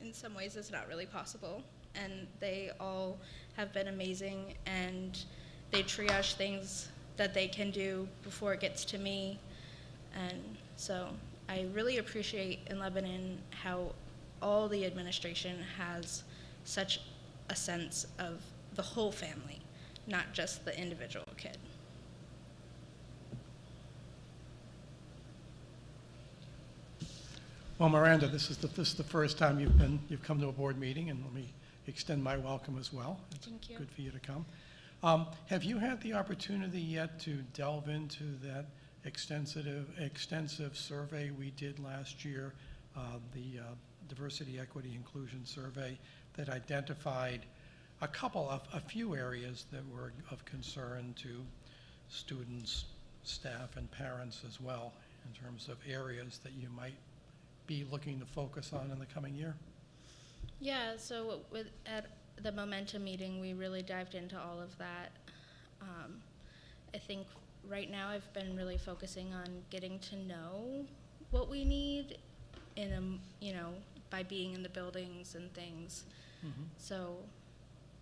in some ways it's not really possible. And they all have been amazing, and they triage things that they can do before it gets to me. And so I really appreciate in Lebanon how all the administration has such a sense of the whole family, not just the individual kid. Well, Miranda, this is the first time you've come to a board meeting, and let me extend my welcome as well. It's Thank you. good for you to come. Have you had the opportunity yet to delve into that extensive survey we did last year, the Diversity, Equity, Inclusion Survey, that identified a few areas that were of concern to students, staff, and parents as well, in terms of areas that you might be looking to focus on in the coming year? Yeah, so at the Momentum meeting, we really dived into all of that. I think right now I've been really focusing on getting to know what we need in a, you know, by being in the buildings and things. So,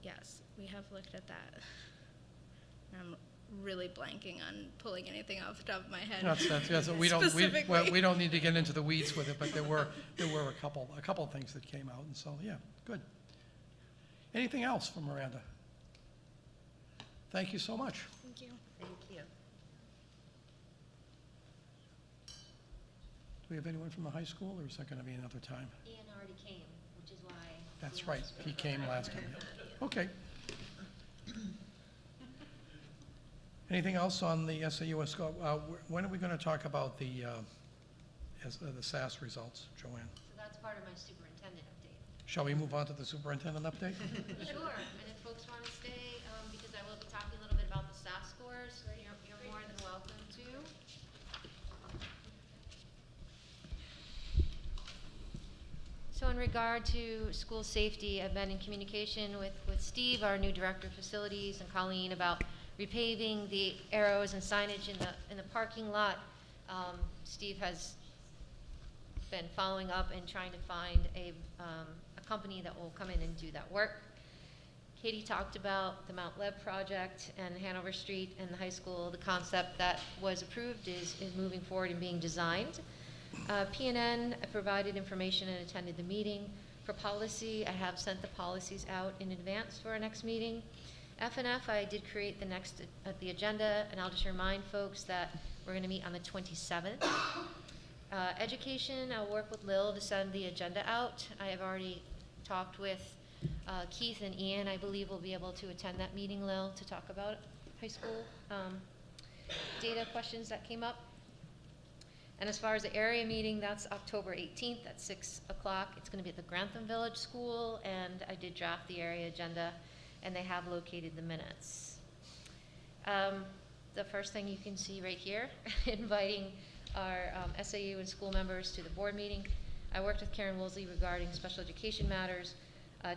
yes, we have looked at that. I'm really blanking on pulling anything off the top of my head. That's we don't need to get into the weeds with it, but there were a couple of things that came out, and so yeah, good. Anything else from Miranda? Thank you so much. Thank you. Thank you. Do we have anyone from the high school, or is that going to be another time? Ian already came, which is why. That's right, he came last time. Okay. Anything else on the SAU? When are we going to talk about the SAS results, Joanne? So that's part of my superintendent update. Shall we move on to the superintendent update? Sure, and if folks want to stay, because I will be talking a little bit about the SAS scores, you're more than welcome to. So in regard to school safety, I've been in communication with Steve, our new director of facilities, and Colleen about repaving the arrows and signage in the parking lot. Steve has been following up and trying to find a company that will come in and do that work. Katie talked about the Mount Leb project and Hanover Street and the high school. The concept that was approved is moving forward and being designed. P&N provided information and attended the meeting. For policy, I have sent the policies out in advance for our next meeting. F&F, I did create the agenda, and I'll just remind folks that we're going to meet on the 27th. Education, I'll work with Lil to send the agenda out. I have already talked with Keith and Ian. I believe we'll be able to attend that meeting, Lil, to talk about high school data questions that came up. And as far as the area meeting, that's October 18th at 6 o'clock. It's going to be at the Grantham Village School, and I did draft the area agenda, and they have located the minutes. The first thing you can see right here, inviting our SAU and school members to the board meeting. I worked with Karen Woolsey regarding special education matters.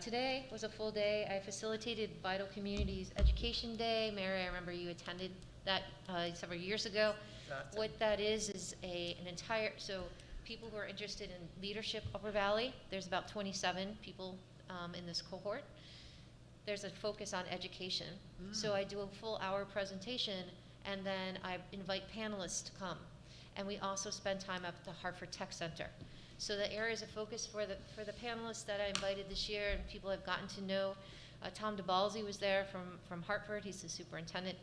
Today was a full day. I facilitated Vital Communities Education Day. Mary, I remember you attended that several years ago. Awesome. What that is an entire, so people who are interested in leadership Upper Valley, there's about 27 people in this cohort. There's a focus on education. So I do a full hour presentation, and then I invite panelists to come. And we also spend time up at the Hartford Tech Center. So the areas of focus for the panelists that I invited this year, and people I've gotten to know, Tom DeBalzi was there from Hartford. He's the superintendent.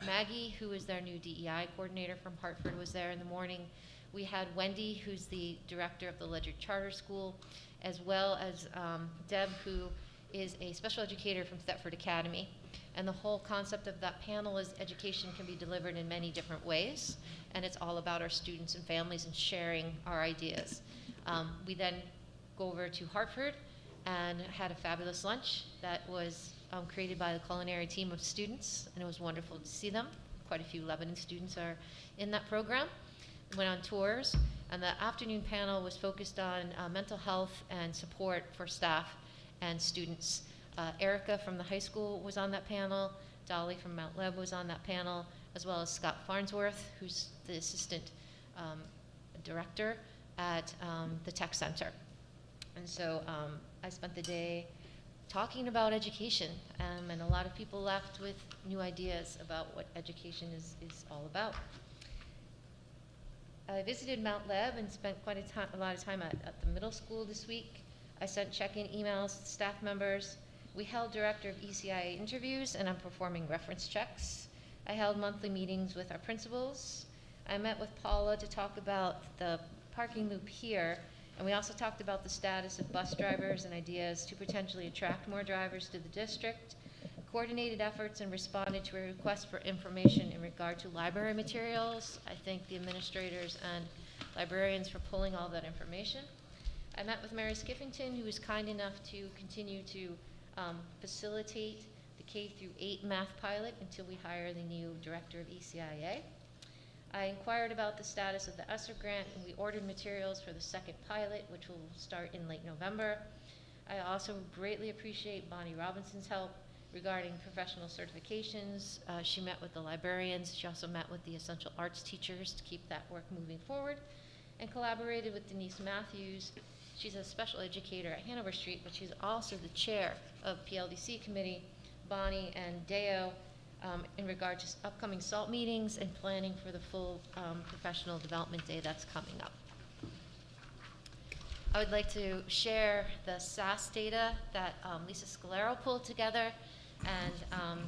Maggie, who is their new DEI coordinator from Hartford, was there in the morning. We had Wendy, who's the director of the Ledyard Charter School, as well as Deb, who is a special educator from Thetford Academy. And the whole concept of that panel is education can be delivered in many different ways, and it's all about our students and families and sharing our ideas. We then go over to Hartford and had a fabulous lunch that was created by the culinary team of students, and it was wonderful to see them. Quite a few Lebanon students are in that program. Went on tours, and the afternoon panel was focused on mental health and support for staff and students. Erica from the high school was on that panel. Dolly from Mount Leb was on that panel, as well as Scott Farnsworth, who's the assistant director at the Tech Center. And so I spent the day talking about education, and a lot of people left with new ideas about what education is all about. I visited Mount Leb and spent quite a lot of time at the middle school this week. I sent check-in emails to staff members. We held director of ECIA interviews, and I'm performing reference checks. I held monthly meetings with our principals. I met with Paula to talk about the parking loop here, and we also talked about the status of bus drivers and ideas to potentially attract more drivers to the district, coordinated efforts, and responded to a request for information in regard to library materials. I thank the administrators and librarians for pulling all that information. I met with Mary Skiffington, who was kind enough to continue to facilitate the K-8 math pilot until we hire the new director of ECIA. I inquired about the status of the ESSER grant, and we ordered materials for the second pilot, which will start in late November. I also greatly appreciate Bonnie Robinson's help regarding professional certifications. She met with the librarians. She also met with the essential arts teachers to keep that work moving forward, and collaborated with Denise Matthews. She's a special educator at Hanover Street, but she's also the chair of PLDC committee, Bonnie and Deo, in regard to upcoming SALT meetings and planning for the full professional development day that's coming up. I would like to share the SAS data that Lisa Scalero pulled together and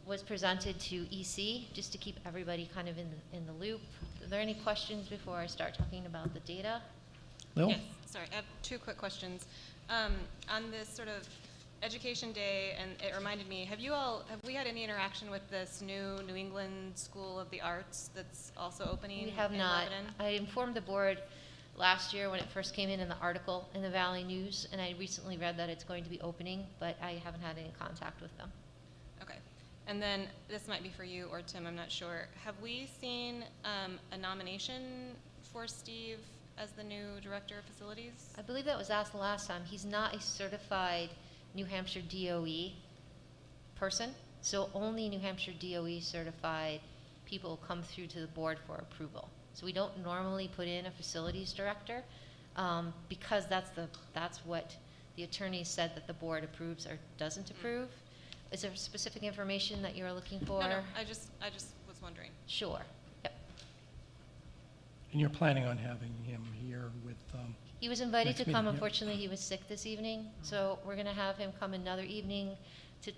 was presented to EC, just to keep everybody kind of in the loop. Are there any questions before I start talking about the data? Lil? Yes, sorry, I have two quick questions. On this sort of Education Day, and it reminded me, have we had any interaction with this new New England School of the Arts that's also opening? We have in not. Lebanon? I informed the board last year when it first came in the article in the Valley News, and I recently read that it's going to be opening, but I haven't had any contact with them. Okay. And then this might be for you or Tim, I'm not sure. Have we seen a nomination for Steve as the new Director of Facilities? I believe that was asked the last time. He's not a certified New Hampshire DOE person, so only New Hampshire DOE certified people come through to the board for approval. So we don't normally put in a facilities director because that's what the attorney said that the board approves or doesn't approve. Is there specific information that you're looking for? No, I just was wondering. Sure. Yep. And you're planning on having him here with, He was invited next to come. meeting, yep. Unfortunately, he was sick this evening, so we're going to have him come another evening to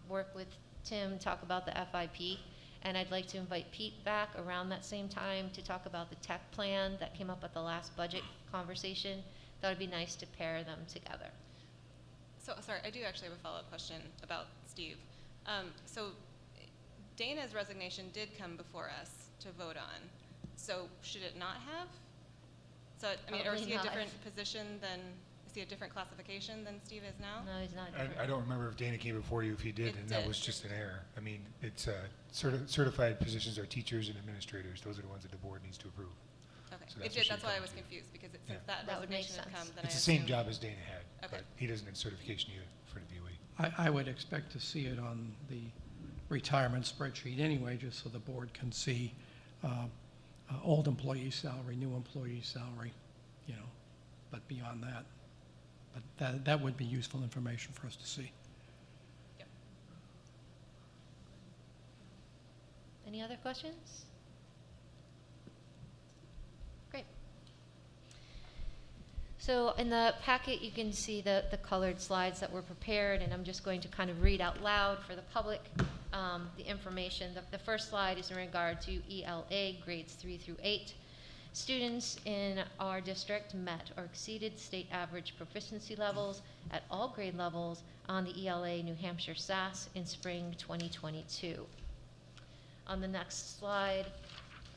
work with Tim, talk about the FIP. And I'd like to invite Pete back around that same time to talk about the tech plan that came up at the last budget conversation. That would be nice to pair them together. So, sorry, I do actually have a follow-up question about Steve. So Dana's resignation did come before us to vote on. So should it not have? So, I mean, or is he a Probably not. different position than, is he a different classification than Steve is now? No, he's not different. I don't remember if Dana came before you. If he did, It and that did. was just an error. I mean, it's certified positions are teachers and administrators. Those are the ones that the board needs to approve. Okay, So it that's did, what that's she'd why I come was to. confused, because Yeah. that That would make resignation had sense. come, then It's I the same assumed- job as Dana had, Okay. but he doesn't have certification either for the DOE. I would expect to see it on the retirement spreadsheet anyway, just so the board can see old employee salary, new employee salary, you know, but beyond that. But that would be useful information for us to see. Yep. Any other questions? Great. So in the packet, you can see the colored slides that were prepared, and I'm just going to kind of read out loud for the public the information. The first slide is in regard to ELA, grades 3 through 8. Students in our district met or exceeded state average proficiency levels at all grade levels on the ELA New Hampshire SAS in spring 2022. On the next slide,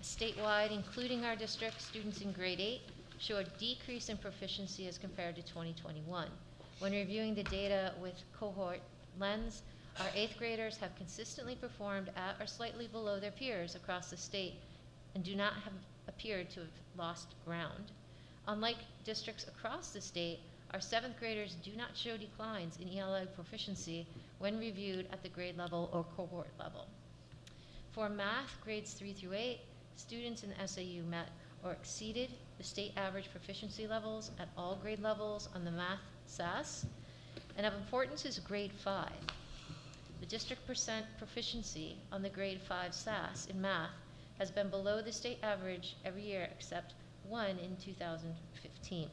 statewide, including our district, students in grade 8 show a decrease in proficiency as compared to 2021. When reviewing the data with cohort lens, our 8th graders have consistently performed at or slightly below their peers across the state and do not have appeared to have lost ground. Unlike districts across the state, our 7th graders do not show declines in ELA proficiency when reviewed at the grade level or cohort level. For math, grades 3 through 8, students in SAU met or exceeded the state average proficiency levels at all grade levels on the math SAS, and of importance is grade 5. The district percent proficiency on the grade 5 SAS in math has been below the state average every year except one in 2015.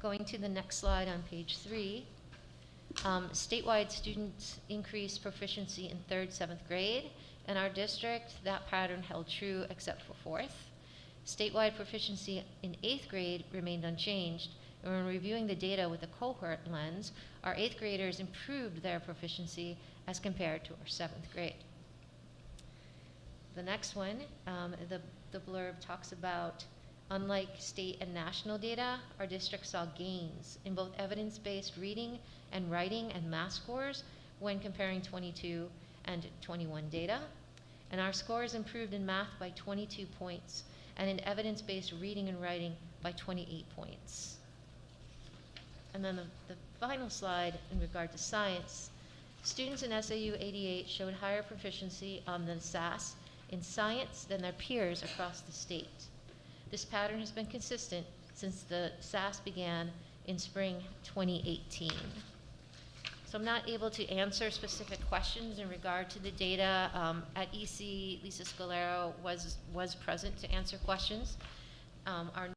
Going to the next slide on page 3, statewide students increased proficiency in 3rd, 7th grade. In our district, that pattern held true except for 4th. Statewide proficiency in 8th grade remained unchanged, and when reviewing the data with a cohort lens, our 8th graders improved their proficiency as compared to our 7th grade. The next one, the blurb talks about, unlike state and national data, our district saw gains in both evidence-based reading and writing and math scores when comparing 22 and 21 data. And our scores improved in math by 22 points and in evidence-based reading and writing by 28 points. And then the final slide in regard to science. Students in SAU88 showed higher proficiency on the SAS in science than their peers across the state. This pattern has been consistent since the SAS began in spring 2018. So I'm not able to answer specific questions in regard to the data. At EC, Lisa Scalero was present to answer questions. Our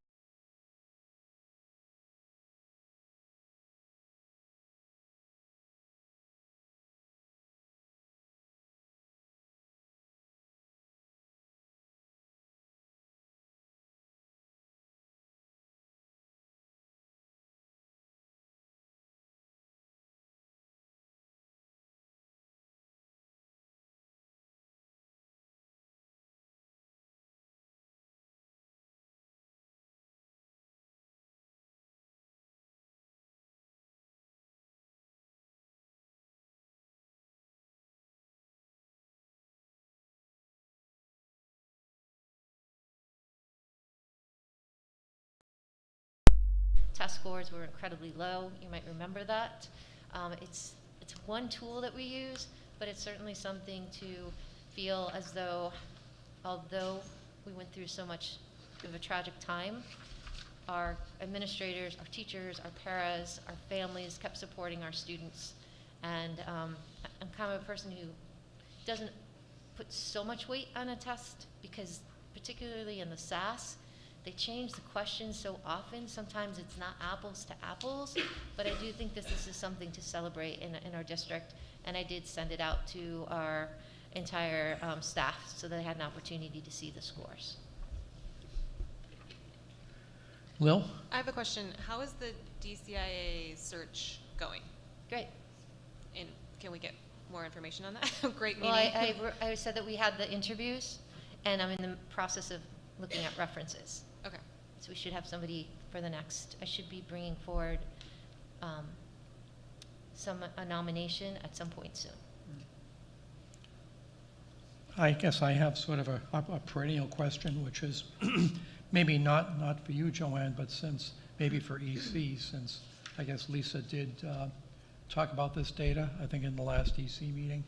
test scores were incredibly low. You might remember that. It's one tool that we use, but it's certainly something to feel as though, although we went through so much of a tragic time, our administrators, our teachers, our paras, our families kept supporting our students. And I'm kind of a person who doesn't put so much weight on a test because particularly in the SAS, they change the questions so often. Sometimes it's not apples to apples, but I do think this is something to celebrate in our district. And I did send it out to our entire staff so they had an opportunity to see the scores. Lil? I have a question. How is the DCIA search going? Great. And can we get more information on that? Great Well, meeting. I said that we had the interviews, and I'm in the process of looking at references. Okay. So we should have somebody for the next, I should be bringing forward a nomination at some point soon. I guess I have sort of a perennial question, which is maybe not for you, Joanne, but maybe for EC, since I guess Lisa did talk about this data, I think in the last EC meeting.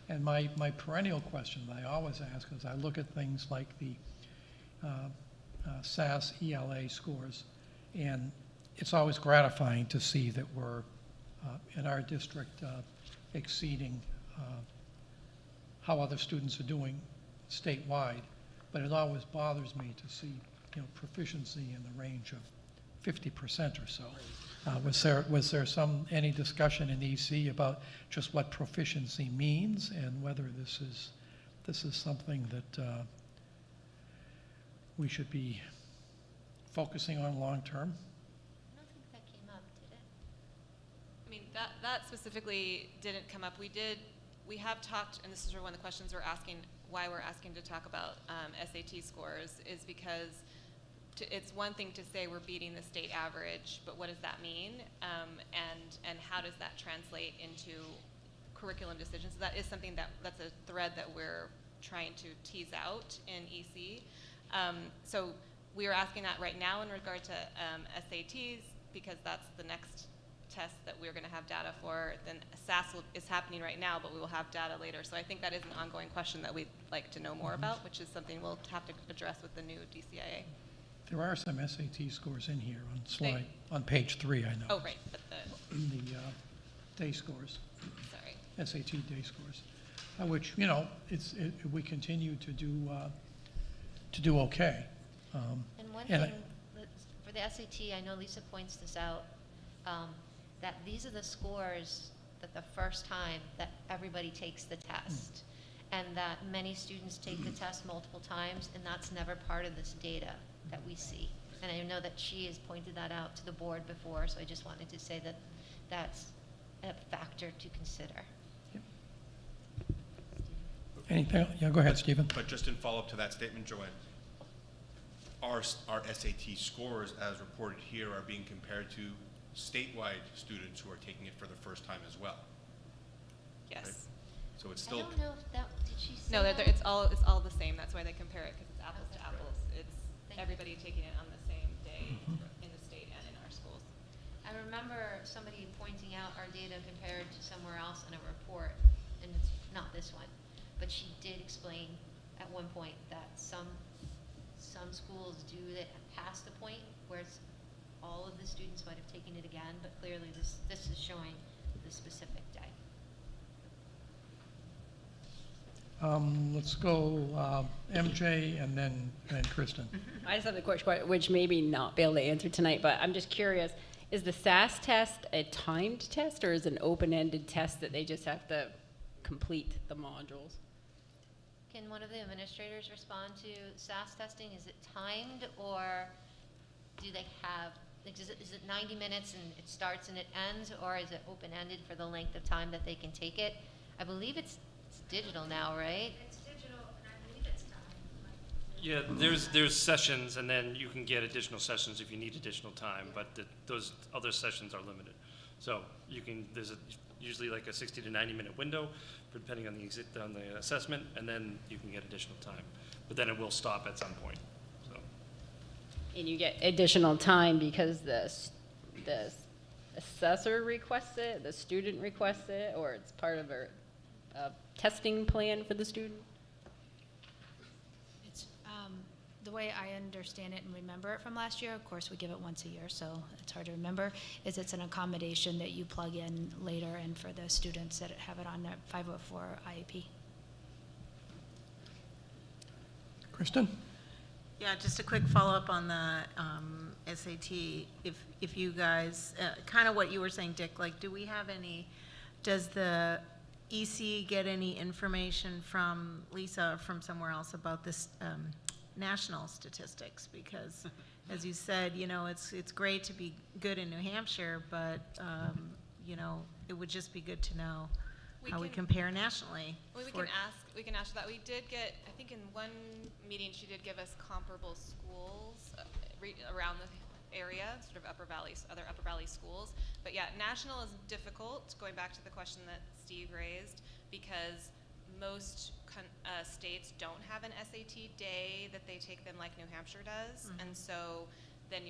And my perennial question that I always ask is I look at things like the SAS ELA scores, and it's always gratifying to see that we're in our district exceeding how other students are doing statewide, but it always bothers me to see proficiency in the range of 50% or so. Was there any discussion in EC about just what proficiency means and whether this is something that we should be focusing on long term? I don't think that came up, did it? I mean, that specifically didn't come up. We have talked, and this is one of the questions we're asking, why we're asking to talk about SAT scores, is because it's one thing to say we're beating the state average, but what does that mean? And how does that translate into curriculum decisions? So that is something that's a thread that we're trying to tease out in EC. So we are asking that right now in regard to SATs, because that's the next test that we're going to have data for. Then SAS is happening right now, but we will have data later. So I think that is an ongoing question that we'd like to know more about, which is something we'll have to address with the new DCIA. There are some SAT scores in here on page 3, I know. Oh, right, but the day scores. Sorry. SAT day scores, which we continue to do okay. And one thing, for the SAT, I know Lisa points this out, that these are the scores that the first time that everybody takes the test, and that many students take the test multiple times, and that's never part of this data that we see. And I know that she has pointed that out to the board before, so I just wanted to say that that's a factor to consider. Yep. Anything? Yeah, go ahead, Stephen. But just in follow-up to that statement, Joanne, our SAT scores, as reported here, are being compared to statewide students who are taking it for the first time as well. Yes. Right? So it's still. I don't know if that, did she say No, that? it's all the same. That's why they compare it, because it's apples to apples. It's everybody taking it on the same day in the state and in our schools. I remember remember somebody pointing out our data compared to somewhere else in a report, and it's not this one, but she did explain at one point that some schools do that past the point where it's all of the students might have taken it again, but clearly this is showing the specific day. Let's go MJ and then Kristen. I just have a quick question, which maybe not be able to answer tonight, but I'm just curious, is the SAS test a timed test or is it an open-ended test that they just have to complete the modules? Can one of the administrators respond to SAS testing? Is it timed, or do they have, like, is it 90 minutes and it starts and it ends, or is it open-ended for the length of time that they can take it? I believe it's digital now, right? It's digital, and I believe it's timed. Yeah, there's sessions, and then you can get additional sessions if you need additional time, but those other sessions are limited. So there's usually like a 60 to 90 minute window, depending on the assessment, and then you can get additional time. But then it will stop at some point. So. And you get additional time because the assessor requests it, the student requests it, or it's part of a testing plan for the student? It's, the way I understand it and remember it from last year, of course, we give it once a year, so it's hard to remember, is it's an accommodation that you plug in later and for the students that have it on their 504 IEP. Kristen? Yeah, just a quick follow-up on the SAT. If you guys, kind of what you were saying, Dick, like, do we have any, does the EC get any information from Lisa or from somewhere else about this national statistics? Because, as you said, you know, it's great to be good in New Hampshire, but you know, it would just be good to know how we compare nationally. Well, we can ask that. We did get, I think in one meeting, she did give us comparable schools around the area, sort of other Upper Valley schools. But yeah, national is difficult, going back to the question that Steve raised, because most states don't have an SAT day that they take them like New Hampshire does. Mm-hmm. And so then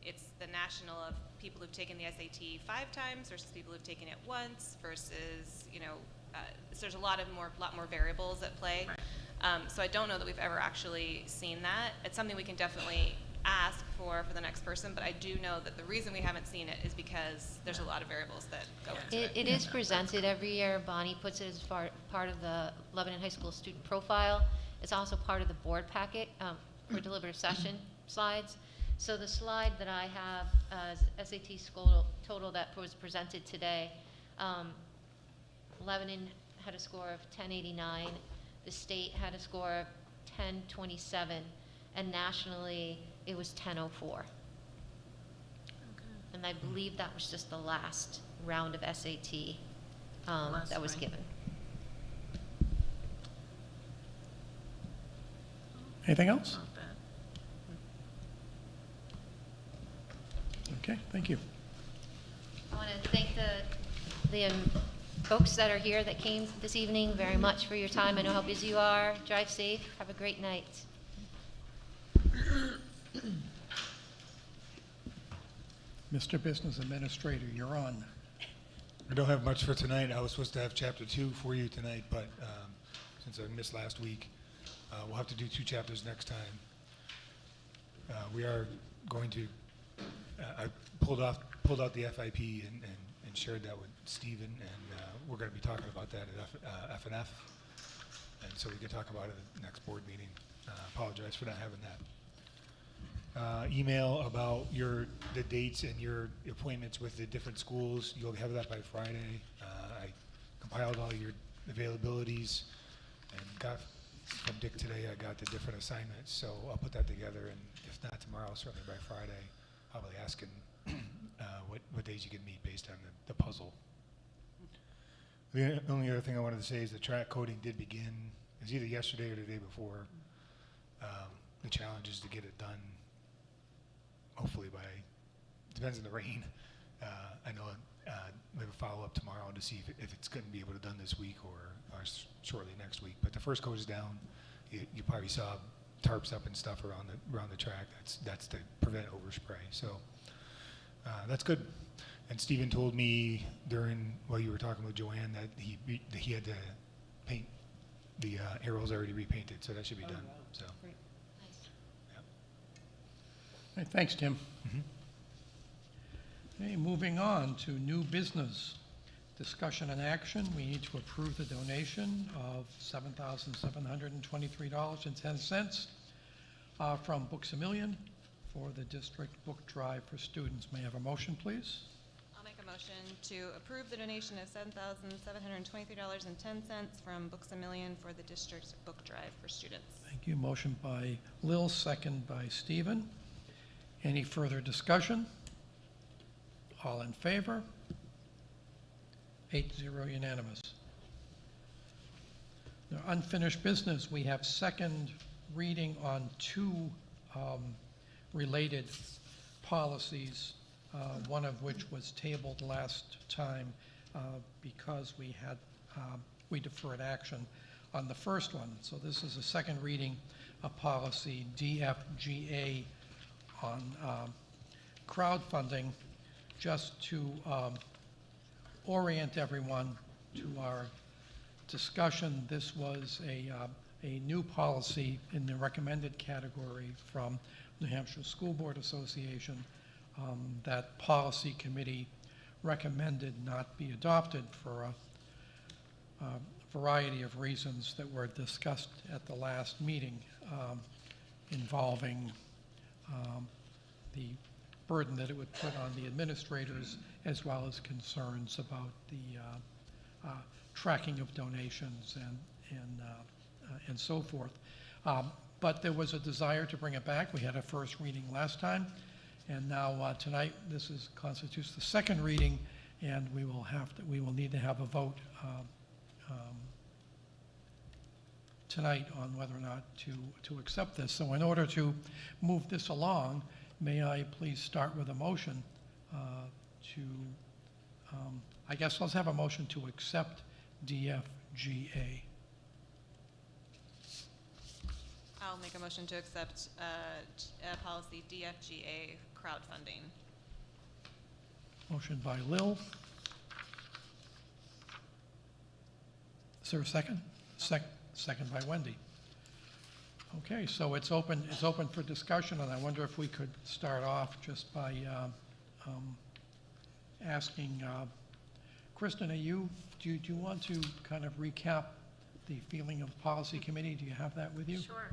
it's the national of people who've taken the SAT 5 times versus people who've taken it once versus, you know, so there's a lot more variables at play. Right. So I don't know that we've ever actually seen that. It's something we can definitely ask for the next person, but I do know that the reason we haven't seen it is because there's a lot of variables that go into it. It is presented every year. Bonnie puts it as part of the Lebanon High School student profile. It's also part of the board packet for deliberative session slides. So the slide that I have, SAT school total that was presented today, Lebanon had a score of 1089, the state had a score of 1027, and nationally it was 1004. Okay. And I believe that was just the last round of SAT that was given. Anything else? Okay, thank you. I want to thank the folks that are here that came this evening very much for your time. I know how busy you are. Drive safe. Have a great night. Mr. Business Administrator, you're on. I don't have much for tonight. I was supposed to have Chapter 2 for you tonight, but since I missed last week, we'll have to do 2 chapters next time. We are going to, I pulled out the FIP and shared that with Stephen, and we're going to be talking about that at F&F, and so we can talk about it at the next board meeting. Apologize for not having that. Email about the dates and your appointments with the different schools. You'll have that by Friday. I compiled all your availabilities and got from Dick today. I got the different assignments, so I'll put that together, and if not tomorrow, certainly by Friday, I'll be asking what days you can meet based on the puzzle. The only other thing I wanted to say is the track coding did begin. It was either yesterday or the day before. The challenge is to get it done, hopefully depends on the rain. I know we have a follow-up tomorrow to see if it's going to be able to done this week or shortly next week. But the first coat is down. You probably saw tarps up and stuff around the track. That's to prevent overspray. So That's good. And Stephen told me while you were talking with Joanne that he had to paint the arrows already repainted, so that should be done. So. Okay, thanks, Tim. Okay, moving on to new business. Discussion and action. We need to approve the donation of $7,723.10 from Books A Million for the district book drive for students. May I have a motion, please? I'll make a motion to approve the donation of $7,723.10 from Books A Million for the district's book drive for students. Thank you. Motion by Lil, second by Stephen. Any further discussion? All in favor? 8-0 unanimous. Now, unfinished business, we have second reading on two related policies, one of which was tabled last time because we deferred action on the first one. So this is a second reading of policy DFGA on crowdfunding, just to orient everyone to our discussion. This was a new policy in the recommended category from New Hampshire School Board Association. That policy committee recommended not be adopted for a variety of reasons that were discussed at the last meeting, involving the burden that it would put on the administrators, as well as concerns about the tracking of donations and so forth. But there was a desire to bring it back. We had a first reading last time, and now tonight this constitutes the second reading, and we will need to have a vote tonight on whether or not to accept this. So in order to move this along, may I please start with a motion I guess let's have a motion to accept DFGA. I'll make a motion to accept policy DFGA crowdfunding. Motion by Lil. Is there a second? Second by Wendy. Okay, so it's open for discussion, and I wonder if we could start off just by asking, Kristen, do you want to kind of recap the feeling of the policy committee? Do you have that with you? Sure.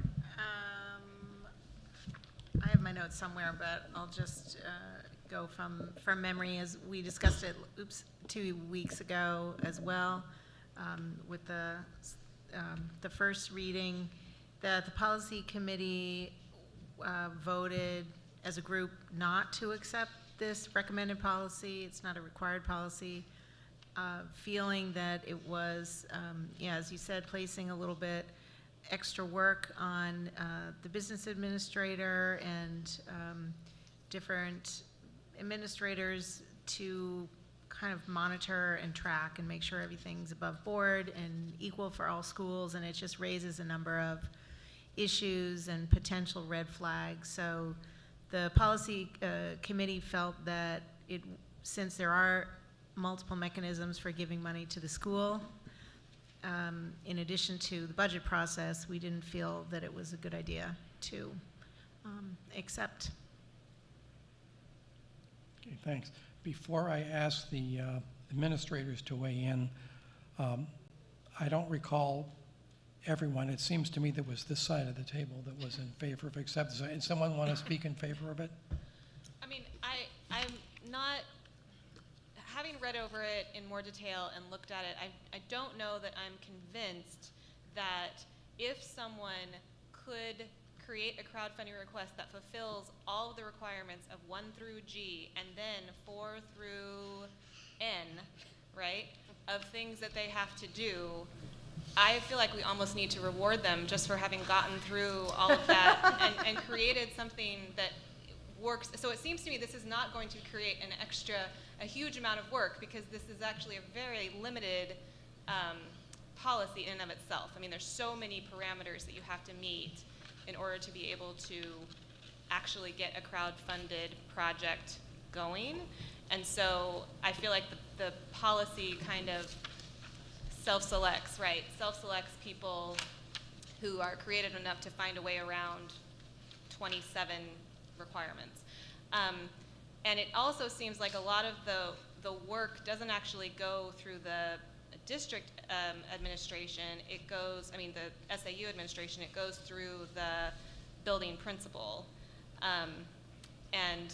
I have my notes somewhere, but I'll just go from memory, as we discussed it 2 weeks ago as well, with the first reading. The policy committee voted as a group not to accept this recommended policy. It's not a required policy, feeling that it was, as you said, placing a little bit extra work on the business administrator and different administrators to kind of monitor and track and make sure everything's above board and equal for all schools, and it just raises a number of issues and potential red flags. So the policy committee felt that since there are multiple mechanisms for giving money to the school, in addition to the budget process, we didn't feel that it was a good idea to accept. Okay, thanks. Before I ask the administrators to weigh in, I don't recall everyone. It seems to me there was this side of the table that was in favor of acceptance. Does someone want to speak in favor of it? I mean, I'm not, having read over it in more detail and looked at it, I don't know that I'm convinced that if someone could create a crowdfunding request that fulfills all of the requirements of 1 through G and then 4 through N, right, of things that they have to do, I feel like we almost need to reward them just for having gotten through all of that and created something that works. So it seems to me this is not going to create a huge amount of work, because this is actually a very limited policy in and of itself. I mean, there's so many parameters that you have to meet in order to be able to actually get a crowd-funded project going. And so I feel like the policy kind of self-selects people who are creative enough to find a way around 27 requirements. And it also seems like a lot of the work doesn't actually go through the district administration. It goes, I mean, the SAU administration, it goes through the building principal. And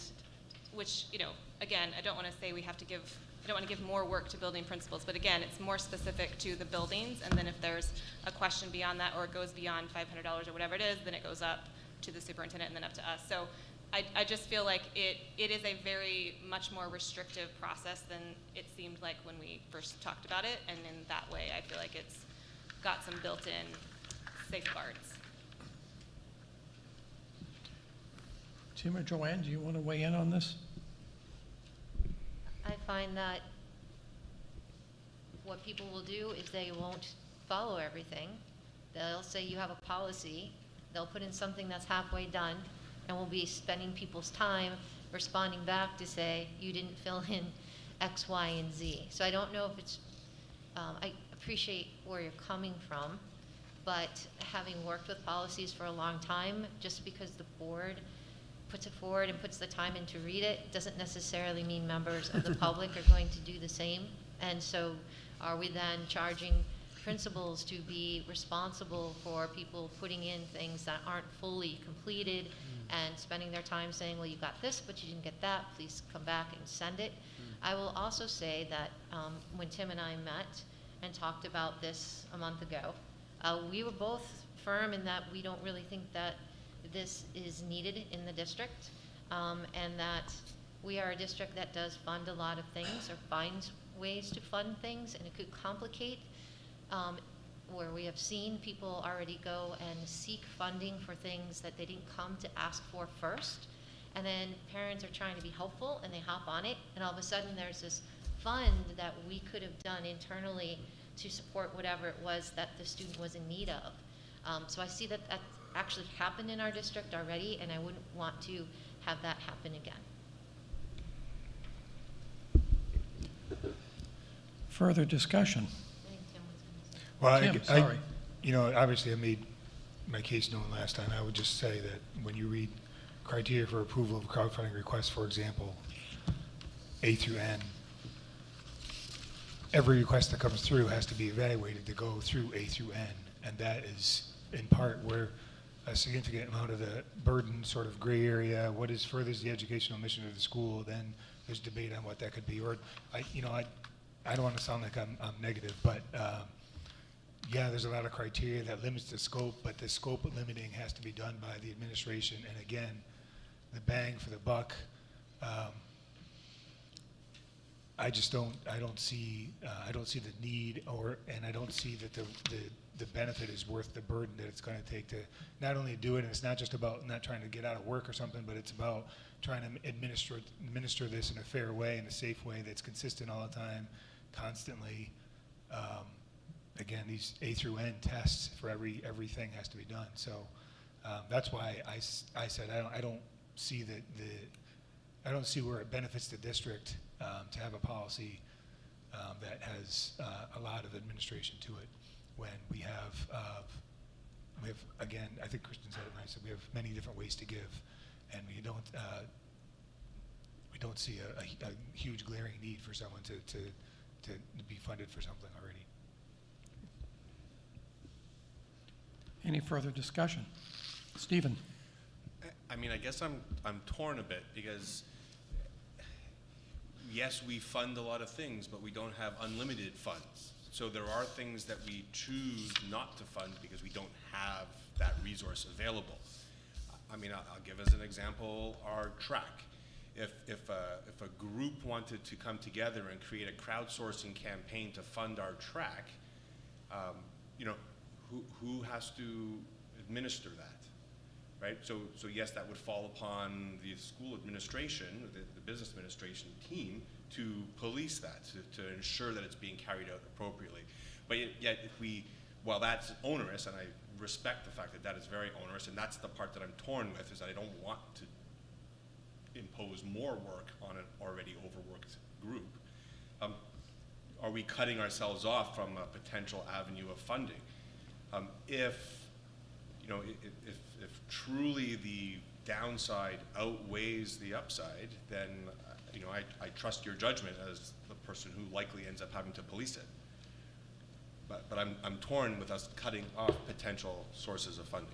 which, you know, again, I don't want to say I don't want to give more work to building principals, but again, it's more specific to the buildings, and then if there's a question beyond that, or it goes beyond $500 or whatever it is, then it goes up to the superintendent and then up to us. So I just feel like it is a very much more restrictive process than it seemed like when we first talked about it, and in that way, I feel like it's got some built-in safeguards. Tim or Joanne, do you want to weigh in on this? I find that what people will do is they won't follow everything. They'll say you have a policy, they'll put in something that's halfway done, and we'll be spending people's time responding back to say, you didn't fill in X, Y, and Z. So I don't know if it's, I appreciate where you're coming from, but having worked with policies for a long time, just because the board puts it forward and puts the time in to read it, doesn't necessarily mean members of the public are going to do the same. And so are we then charging principals to be responsible for people putting in things that aren't fully completed and spending their time saying, well, you got this, but you didn't get that, please come back and send it. I will also say that when Tim and I met and talked about this a month ago, we were both firm in that we don't really think that this is needed in the district, and that we are a district that does fund a lot of things or finds ways to fund things, and it could complicate where we have seen people already go and seek funding for things that they didn't come to ask for first, and then parents are trying to be helpful and they hop on it, and all of a sudden there's this fund that we could have done internally to support whatever it was that the student was in need of. So I see that that's actually happened in our district already, and I wouldn't want to have that happen again. Further discussion? I think Tim was gonna say. Well, Tim, sorry. you know, obviously I made my case known last time. I would just say that when you read criteria for approval of crowdfunding requests, for example, A through N, every request that comes through has to be evaluated to go through A through N, and that is in part where a significant amount of the burden, sort of gray area, what is furthers the educational mission of the school, then there's debate on what that could be. Or, I don't want to sound like I'm negative, but yeah, there's a lot of criteria that limits the scope, but the scope limiting has to be done by the administration. And again, the bang for the buck, I don't see the need, and I don't see that the benefit is worth the burden that it's going to take to not only do it, and it's not just about not trying to get out of work or something, but it's about trying to administer this in a fair way, in a safe way that's consistent all the time, constantly. Again, these A through N tests for everything has to be done. So that's why I said I don't see I don't see where it benefits the district to have a policy that has a lot of administration to it, when we have again, I think Kristen said it nice, that we have many different ways to give, and we don't see a huge glaring need for someone to be funded for something already. Any further discussion? Stephen? I mean, I guess I'm torn a bit, because yes, we fund a lot of things, but we don't have unlimited funds. So there are things that we choose not to fund because we don't have that resource available. I mean, I'll give as an example our track. If a group wanted to come together and create a crowdsourcing campaign to fund our track, who has to administer that, right? So yes, that would fall upon the school administration, the business administration team, to police that, to ensure that it's being carried out appropriately. But yet, while that's onerous, and I respect the fact that that is very onerous, and that's the part that I'm torn with, is that I don't want to impose more work on an already overworked group. Are we cutting ourselves off from a potential avenue of funding? If truly the downside outweighs the upside, then I trust your judgment as the person who likely ends up having to police it. But I'm torn with us cutting off potential sources of funding.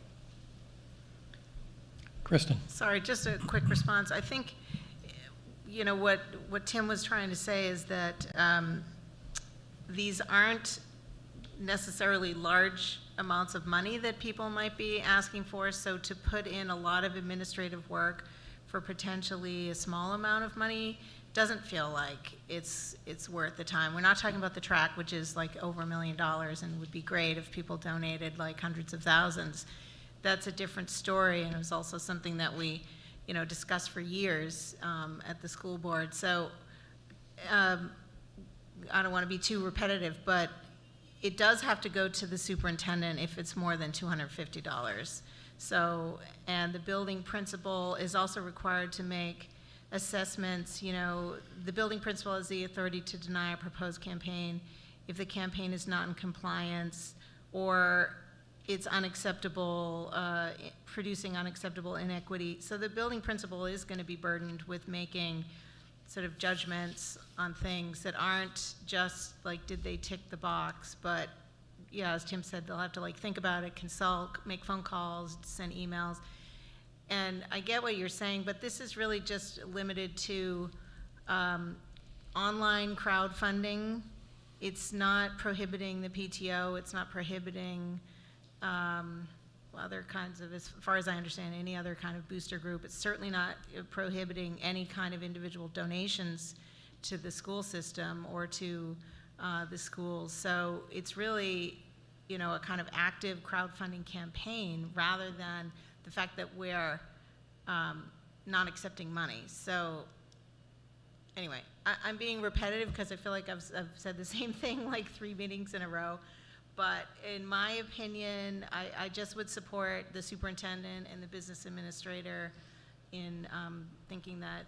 Kristen. Sorry, just a quick response. I think, what Tim was trying to say is that these aren't necessarily large amounts of money that people might be asking for, so to put in a lot of administrative work for potentially a small amount of money doesn't feel like it's worth the time. We're not talking about the track, which is like over $1 million and would be great if people donated like hundreds of thousands. That's a different story, and it was also something that we, discussed for years at the school board. So I don't want to be too repetitive, but it does have to go to the superintendent if it's more than $250. So, and the building principal is also required to make assessments. The building principal has the authority to deny a proposed campaign if the campaign is not in compliance or it's unacceptable, producing unacceptable inequity. So the building principal is going to be burdened with making sort of judgments on things that aren't just like, did they tick the box? But yeah, as Tim said, they'll have to think about it, consult, make phone calls, send emails. And I get what you're saying, but this is really just limited to online crowdfunding. It's not prohibiting the PTO. It's not prohibiting other kinds of, as far as I understand, any other kind of booster group. It's certainly not prohibiting any kind of individual donations to the school system or to the schools. So it's really, a kind of active crowdfunding campaign rather than the fact that we're not accepting money. So anyway, I'm being repetitive because I feel like I've said the same thing like 3 meetings in a row. But in my opinion, I just would support the superintendent and the business administrator in thinking that,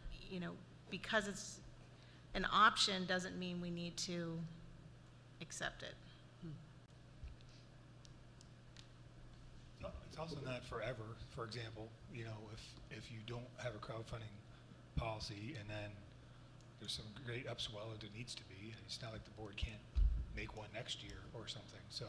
because it's an option doesn't mean we need to accept it. It's also not forever. For example, if you don't have a crowdfunding policy and then there's some great upswell that there needs to be, it's not like the board can't make one next year or something. So,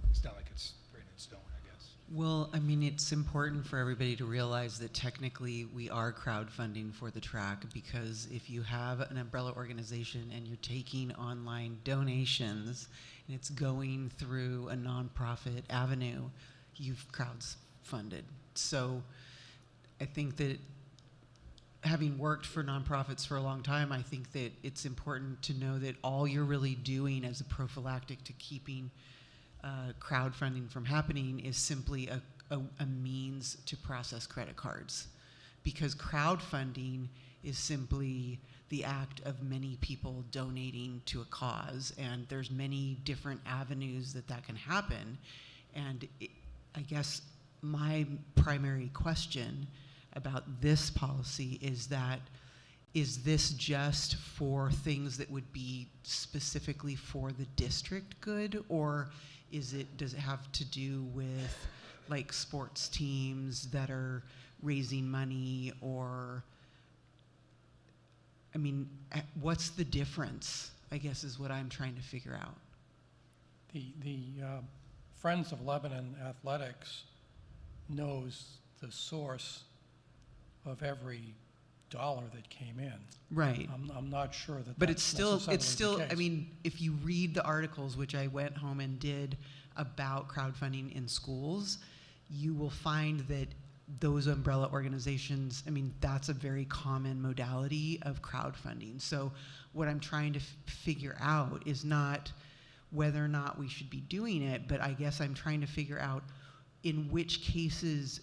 it's not like it's written in stone, I guess. Well, it's important for everybody to realize that technically we are crowdfunding for the track, because if you have an umbrella organization and you're taking online donations and it's going through a nonprofit avenue, you've crowdfunded. So I think that having worked for nonprofits for a long time, I think that it's important to know that all you're really doing as a prophylactic to keeping crowdfunding from happening is simply a means to process credit cards. Because crowdfunding is simply the act of many people donating to a cause, and there's many different avenues that can happen. And I guess my primary question about this policy is this just for things that would be specifically for the district good, or does it have to do with like sports teams that are raising money, or what's the difference, I guess, is what I'm trying to figure out. The Friends of Lebanon Athletics knows the source of every dollar that came in. Right. I'm not sure that But that's it's still, necessarily the case. if you read the articles, which I went home and did about crowdfunding in schools, you will find that those umbrella organizations, that's a very common modality of crowdfunding. So what I'm trying to figure out is not whether or not we should be doing it, but I guess I'm trying to figure out in which cases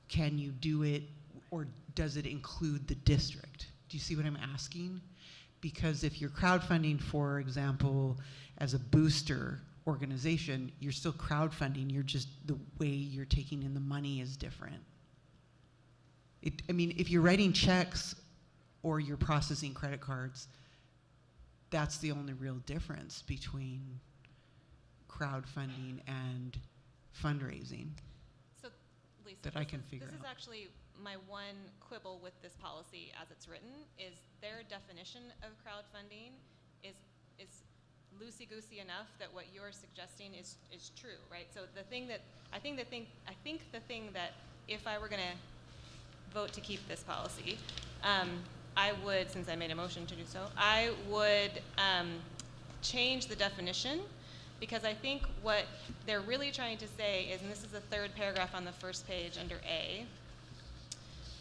can you do it, or does it include the district? Do you see what I'm asking? Because if you're crowdfunding, for example, as a booster organization, you're still crowdfunding, you're just, the way you're taking in the money is different. I mean, if you're writing checks or you're processing credit cards, that's the only real difference between crowdfunding and fundraising So, Lisa, that I can figure this is out. actually my one quibble with this policy as it's written, is their definition of crowdfunding is loosey-goosey enough that what you're suggesting is true, right? So the thing that, I think the thing that, if I were gonna vote to keep this policy, I would, since I made a motion to do so, I would change the definition, because I think what they're really trying to say is, and this is the third paragraph on the first page under A,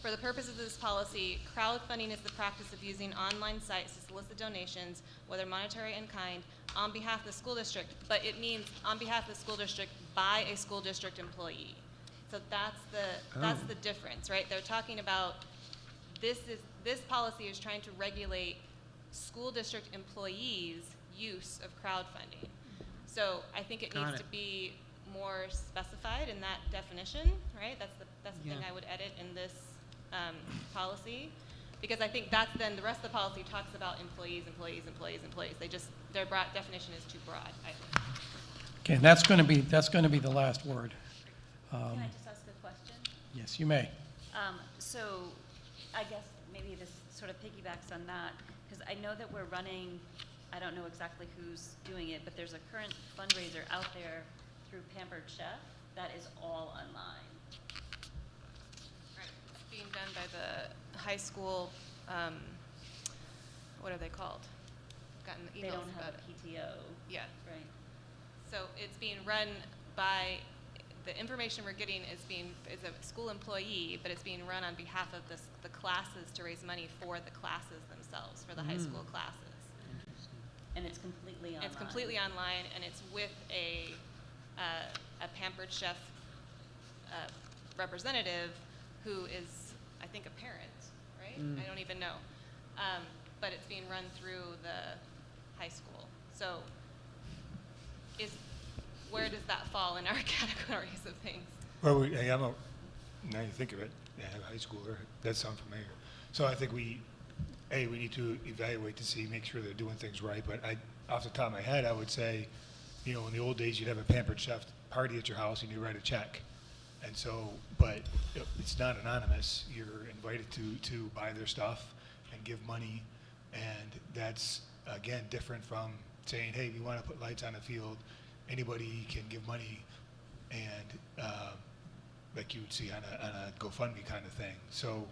for the purposes of this policy, crowdfunding is the practice of using online sites to solicit donations, whether monetary in kind, on behalf of the school district, but it means on behalf of the school district by a school district employee. So that's the difference, right? They're talking about, this policy is trying to regulate school district employees' use of crowdfunding. So I think it needs to be more specified in that definition, right? That's the thing I would edit in this policy, because I think that's then the rest of the policy talks about employees. Their definition is too broad, I think. Okay, and that's going to be the last word. Can I just ask a question? Yes, you may. So I guess maybe this sort of piggybacks on that, because I know that we're running, I don't know exactly who's doing it, but there's a current fundraiser out there through Pampered Chef that is all online. Right, it's being done by the high school, what are they called? Gotten emails They don't about have it. a PTO. Yeah. Right. So it's being run by, the information we're getting is a school employee, but it's being run on behalf of the classes to raise money for the classes themselves, for the high school classes. And it's completely online. It's completely online, and it's with a Pampered Chef representative who is, I think, a parent, right? I don't even know. But it's being run through the high school. So where does that fall in our categories of things? Well, now you think of it, high schooler, that sounds familiar. So I think we need to evaluate to see, make sure they're doing things right. But off the top of my head, I would say, in the old days, you'd have a Pampered Chef party at your house and you write a check. And so, but it's not anonymous. You're invited to buy their stuff and give money. And that's, again, different from saying, hey, we want to put lights on the field. Anybody can give money, and like you would see on a GoFundMe kind of thing. So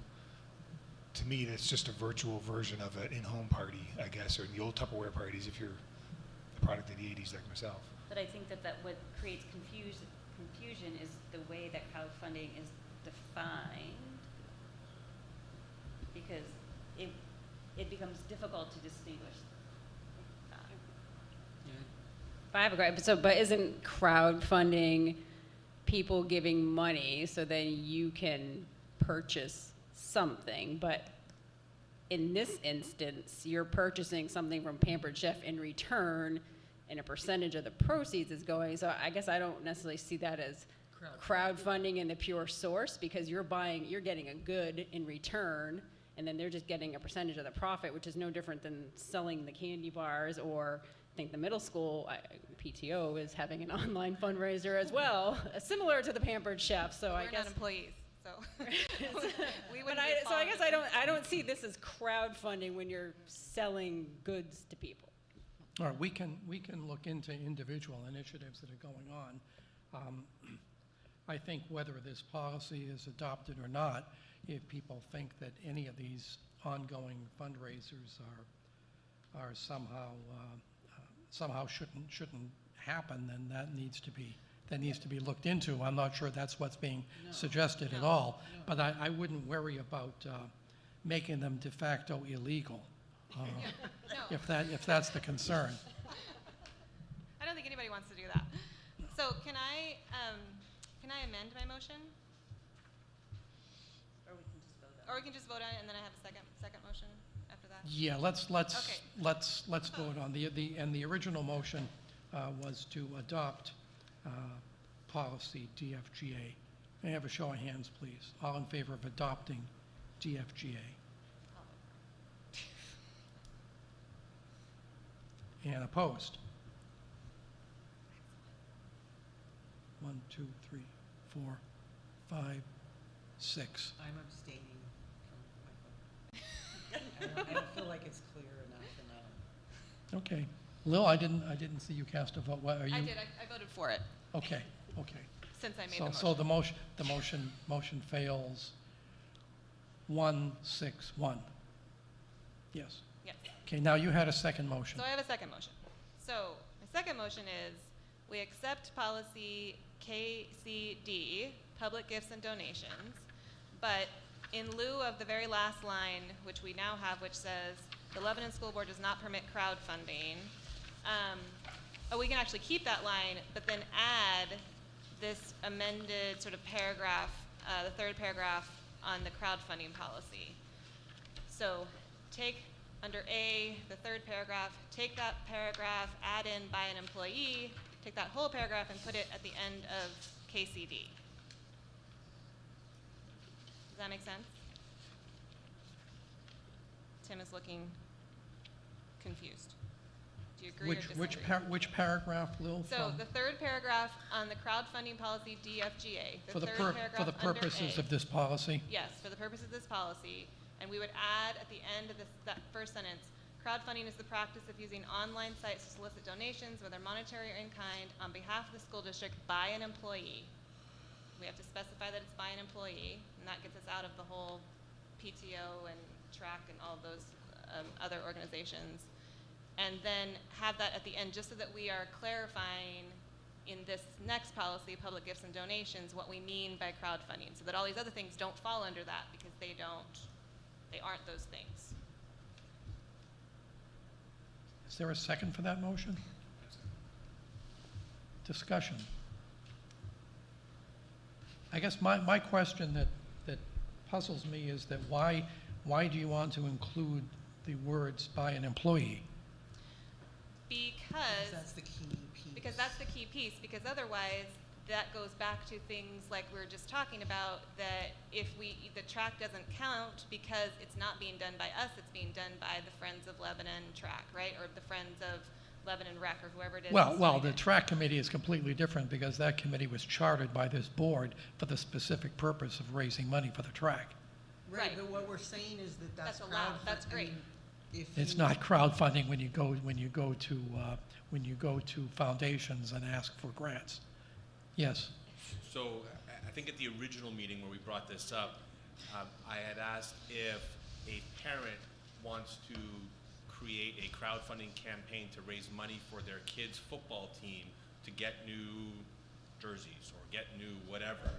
to me, that's just a virtual version of an in-home party, I guess, or the old Tupperware parties if you're a product of the 80s like myself. But I think that what creates confusion is the way that crowdfunding is defined, because it becomes difficult to distinguish. I have a great, but isn't crowdfunding people giving money so then you can purchase something? But in this instance, you're purchasing something from Pampered Chef in return, and a percentage of the proceeds is going. So I guess I don't necessarily see that as crowdfunding in the pure source, because you're getting a good in return, and then they're just getting a percentage of the profit, which is no different than selling the candy bars. Or I think the middle school PTO is having an online fundraiser as well, similar to the Pampered Chef. So We're I guess not employees, so we but wouldn't so I guess I don't see this as crowdfunding when you're selling goods to people. All right, we can look into individual initiatives that are going on. I think whether this policy is adopted or not, if people think that any of these ongoing fundraisers are somehow shouldn't happen, then that needs to be looked into. I'm not sure that's what's being suggested at all, but I wouldn't worry about making them de facto illegal. If that's the concern. I don't think anybody wants to do that. So can I amend my motion? Or we can just vote on it, and then I have a second motion after that? Yeah, let's vote on the original motion was to adopt policy DFGA. May I have a show of hands, please? All in favor of adopting DFGA. And opposed? 1, 2, 3, 4, 5, 6. I'm abstaining from my vote. I don't feel like it's clear enough, and Okay. Lil, I didn't see you cast a vote. What are you? I did, I voted for it, Okay, okay. since I made the So, motion. so the motion fails 1-6-1. Yes. Yes. Okay, now you had a second motion. So I have a second motion. So my second motion is we accept policy KCD, public gifts and donations, but in lieu of the very last line, which we now have, which says the Lebanon School Board does not permit crowdfunding, we can actually keep that line, but then add this amended sort of paragraph, the third paragraph on the crowdfunding policy. So take under A, the third paragraph, take that paragraph, add in by an employee, take that whole paragraph and put it at the end of KCD. Does that make sense? Tim is looking confused. Do you agree or disagree? Which paragraph, Lil? So from- the third paragraph on the crowdfunding policy DFGA, For the third paragraph for the under purposes A. of this policy? Yes, for the purpose of this policy, and we would add at the end of that first sentence, crowdfunding is the practice of using online sites to solicit donations, whether monetary or in kind, on behalf of the school district by an employee. We have to specify that it's by an employee, and that gets us out of the whole PTO and track and all of those other organizations. And then have that at the end, just so that we are clarifying in this next policy, public gifts and donations, what we mean by crowdfunding, so that all these other things don't fall under that, because they aren't those things. Is there a second for that motion? Discussion. I guess my question that puzzles me is that why do you want to include the words by an employee? Because that's the key piece. Because that's the key piece, because otherwise that goes back to things like we were just talking about, that if the track doesn't count because it's not being done by us, it's being done by the Friends of Lebanon track, right? Or the Friends of Lebanon Rec, or whoever it is. Well, the track committee is completely different because that committee was chartered by this board for the specific purpose of raising money for the track. Right. But what we're saying is that that's allowed. That's great. It's not crowdfunding when you go to foundations and ask for grants. Yes. So I think at the original meeting where we brought this up, I had asked if a parent wants to create a crowdfunding campaign to raise money for their kids' football team to get new jerseys or get new whatever,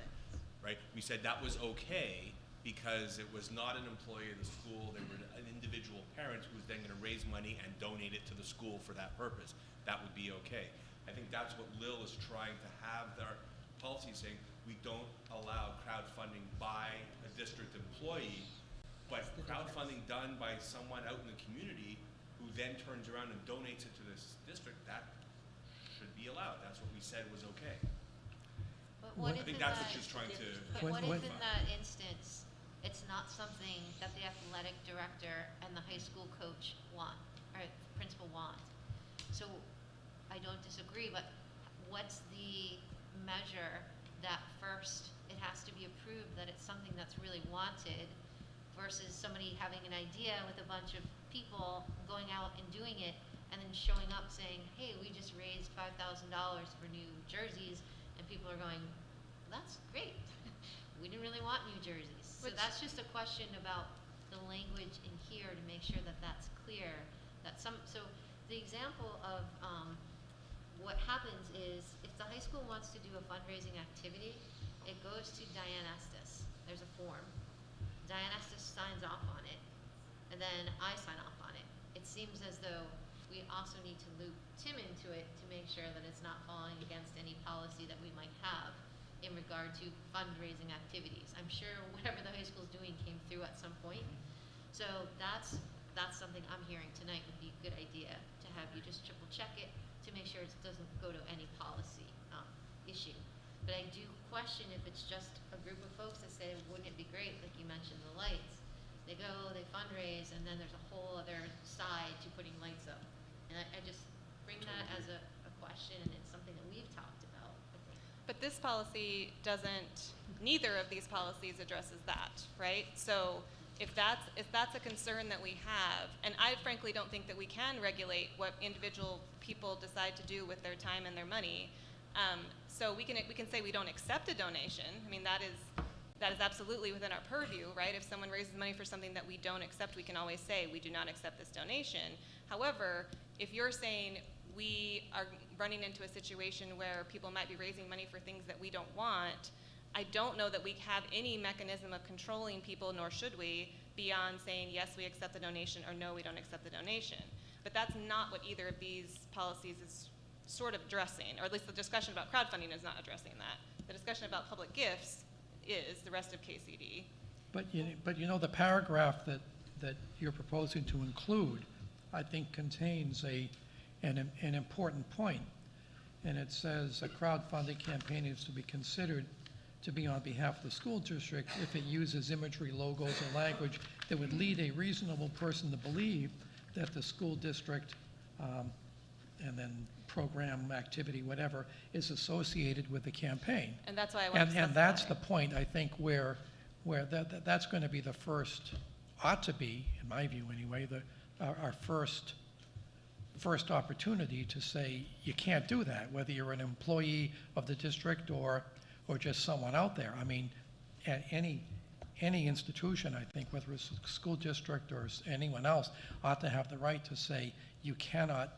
right? We said that was okay because it was not an employee of the school. They were an individual parent who was then going to raise money and donate it to the school for that purpose. That would be okay. I think that's what Lil is trying to have their policy saying. We don't allow crowdfunding by a district employee, but crowdfunding done by someone out in the community who then turns around and donates it to this district, that should be allowed. That's what we said was okay. But what I if think in that's that, what she's trying to. but what if in that instance, it's not something that the athletic director and the high school coach want, or the principal want? So I don't disagree, but what's the measure that first it has to be approved that it's something that's really wanted versus somebody having an idea with a bunch of people going out and doing it and then showing up saying, hey, we just raised $5,000 for new jerseys, and people are going, that's great. We didn't really want new jerseys. So that's just a question about the language in here to make sure that that's clear. So the example of what happens is if the high school wants to do a fundraising activity, it goes to Diane Estes. There's a form. Diane Estes signs off on it, and then I sign off on it. It seems as though we also need to loop Tim into it to make sure that it's not falling against any policy that we might have in regard to fundraising activities. I'm sure whatever the high school's doing came through at some point. So that's something I'm hearing tonight would be a good idea to have you just triple check it to make sure it doesn't go to any policy issue. But I do question if it's just a group of folks that say, wouldn't it be great, like you mentioned, the lights, They go, they fundraise, and then there's a whole other side to putting lights up. And I just bring that as a question, and it's something that we've talked about, I think. But this policy doesn't, neither of these policies addresses that, right? So if that's a concern that we have, and I frankly don't think that we can regulate what individual people decide to do with their time and their money. So we can say we don't accept a donation. I mean, that is absolutely within our purview, right? If someone raises money for something that we don't accept, we can always say we do not accept this donation. However, if you're saying we are running into a situation where people might be raising money for things that we don't want, I don't know that we have any mechanism of controlling people, nor should we, beyond saying yes, we accept the donation, or no, we don't accept the donation. But that's not what either of these policies is sort of addressing, or at least the discussion about crowdfunding is not addressing that. The discussion about public gifts is the rest of KCD. But you know, the paragraph that you're proposing to include, I think, contains an important point. And it says a crowdfunding campaign is to be considered to be on behalf of the school district if it uses imagery, logos, or language that would lead a reasonable person to believe that the school district, and then program, activity, whatever, is associated with the campaign. And that's why I want to And that's the point, I think, where that's going to be the first, ought to be, in my view anyway, our first opportunity to say you can't do that, whether you're an employee of the district or just someone out there. I mean, at any institution, I think, whether it's a school district or anyone else, ought to have the right to say you cannot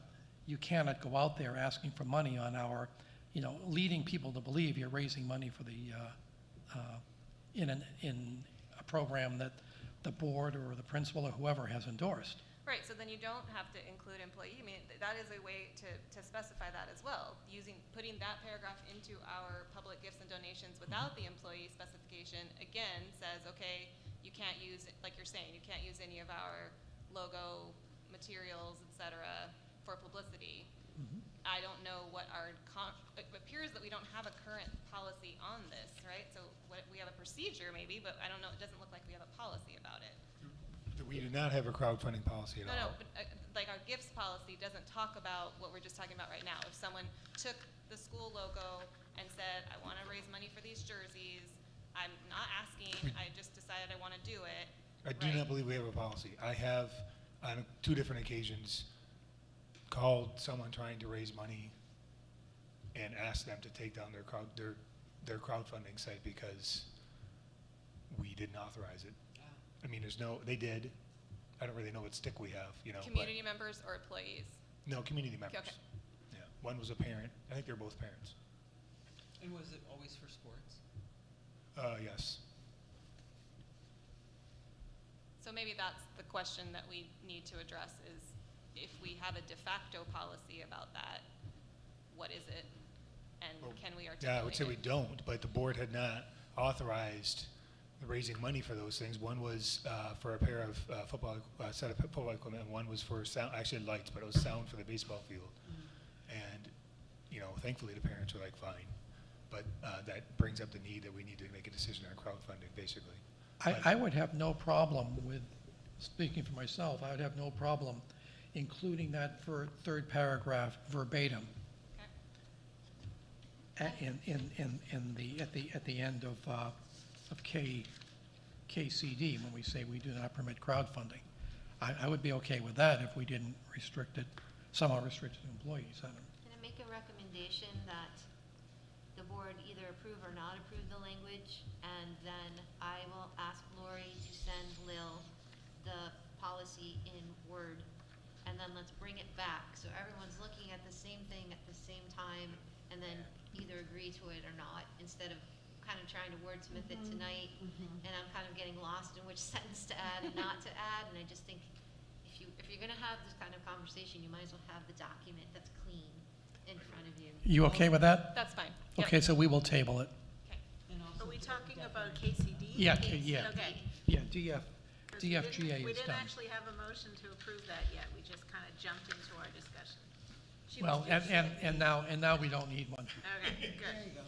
go out there asking for money on our, leading people to believe you're raising money for the in a program that the board or the principal or whoever has endorsed. Right, so then you don't have to include employee. I mean, that is a way to specify that as well. Putting that paragraph into our public gifts and donations without the employee specification, again, says, okay, you can't use, like you're saying, you can't use any of our logo, materials, et cetera, for publicity. I don't know what it appears that we don't have a current policy on this, right? So we have a procedure maybe, but I don't know, it doesn't look like we have a policy about it. We do not have a crowdfunding policy at all. No, but like our gifts policy doesn't talk about what we're just talking about right now. If someone took the school logo and said, I want to raise money for these jerseys, I'm not asking, I just decided I want to do it. I do not believe we have a policy. I have, on 2 different occasions, called someone trying to raise money and asked them to take down their crowdfunding site because we didn't authorize it. I mean, they did. I don't really know what stick we have, Community members or employees? No, community members. Okay. Yeah, one was a parent. I think they're both parents. And was it always for sports? Yes. So maybe that's the question that we need to address is if we have a de facto policy about that, what is it? And can we articulate it? Yeah, I would say we don't, but the board had not authorized raising money for those things. One was for a pair of set of football equipment, and one was for sound, actually lights, but it was sound for the baseball field. And, thankfully the parents were like, fine. But that brings up the need that we need to make a decision on crowdfunding, basically. I would have no problem with, speaking for myself, I would have no problem including that for third paragraph verbatim. Okay. At the end of KCD, when we say we do not permit crowdfunding. I would be okay with that if we didn't somehow restrict it to employees. Can I make a recommendation that the board either approve or not approve the language, and then I will ask Lori to send Lil the policy in Word, and then let's bring it back so everyone's looking at the same thing at the same time, and then either agree to it or not, instead of kind of trying to wordsmith it tonight, and I'm kind of getting lost in which sentence to add and not to add, and I just think if you're going to have this kind of conversation, you might as well have the document that's clean in front of you. You okay with that? That's fine. Yep. Okay, so we will table it. Okay. Are we talking about KCD? Yeah, Okay. yeah, DFGA We is didn't done. actually have a motion to approve that yet. We just kind of jumped into our discussion. Well, and now we don't need one. Okay, good. go.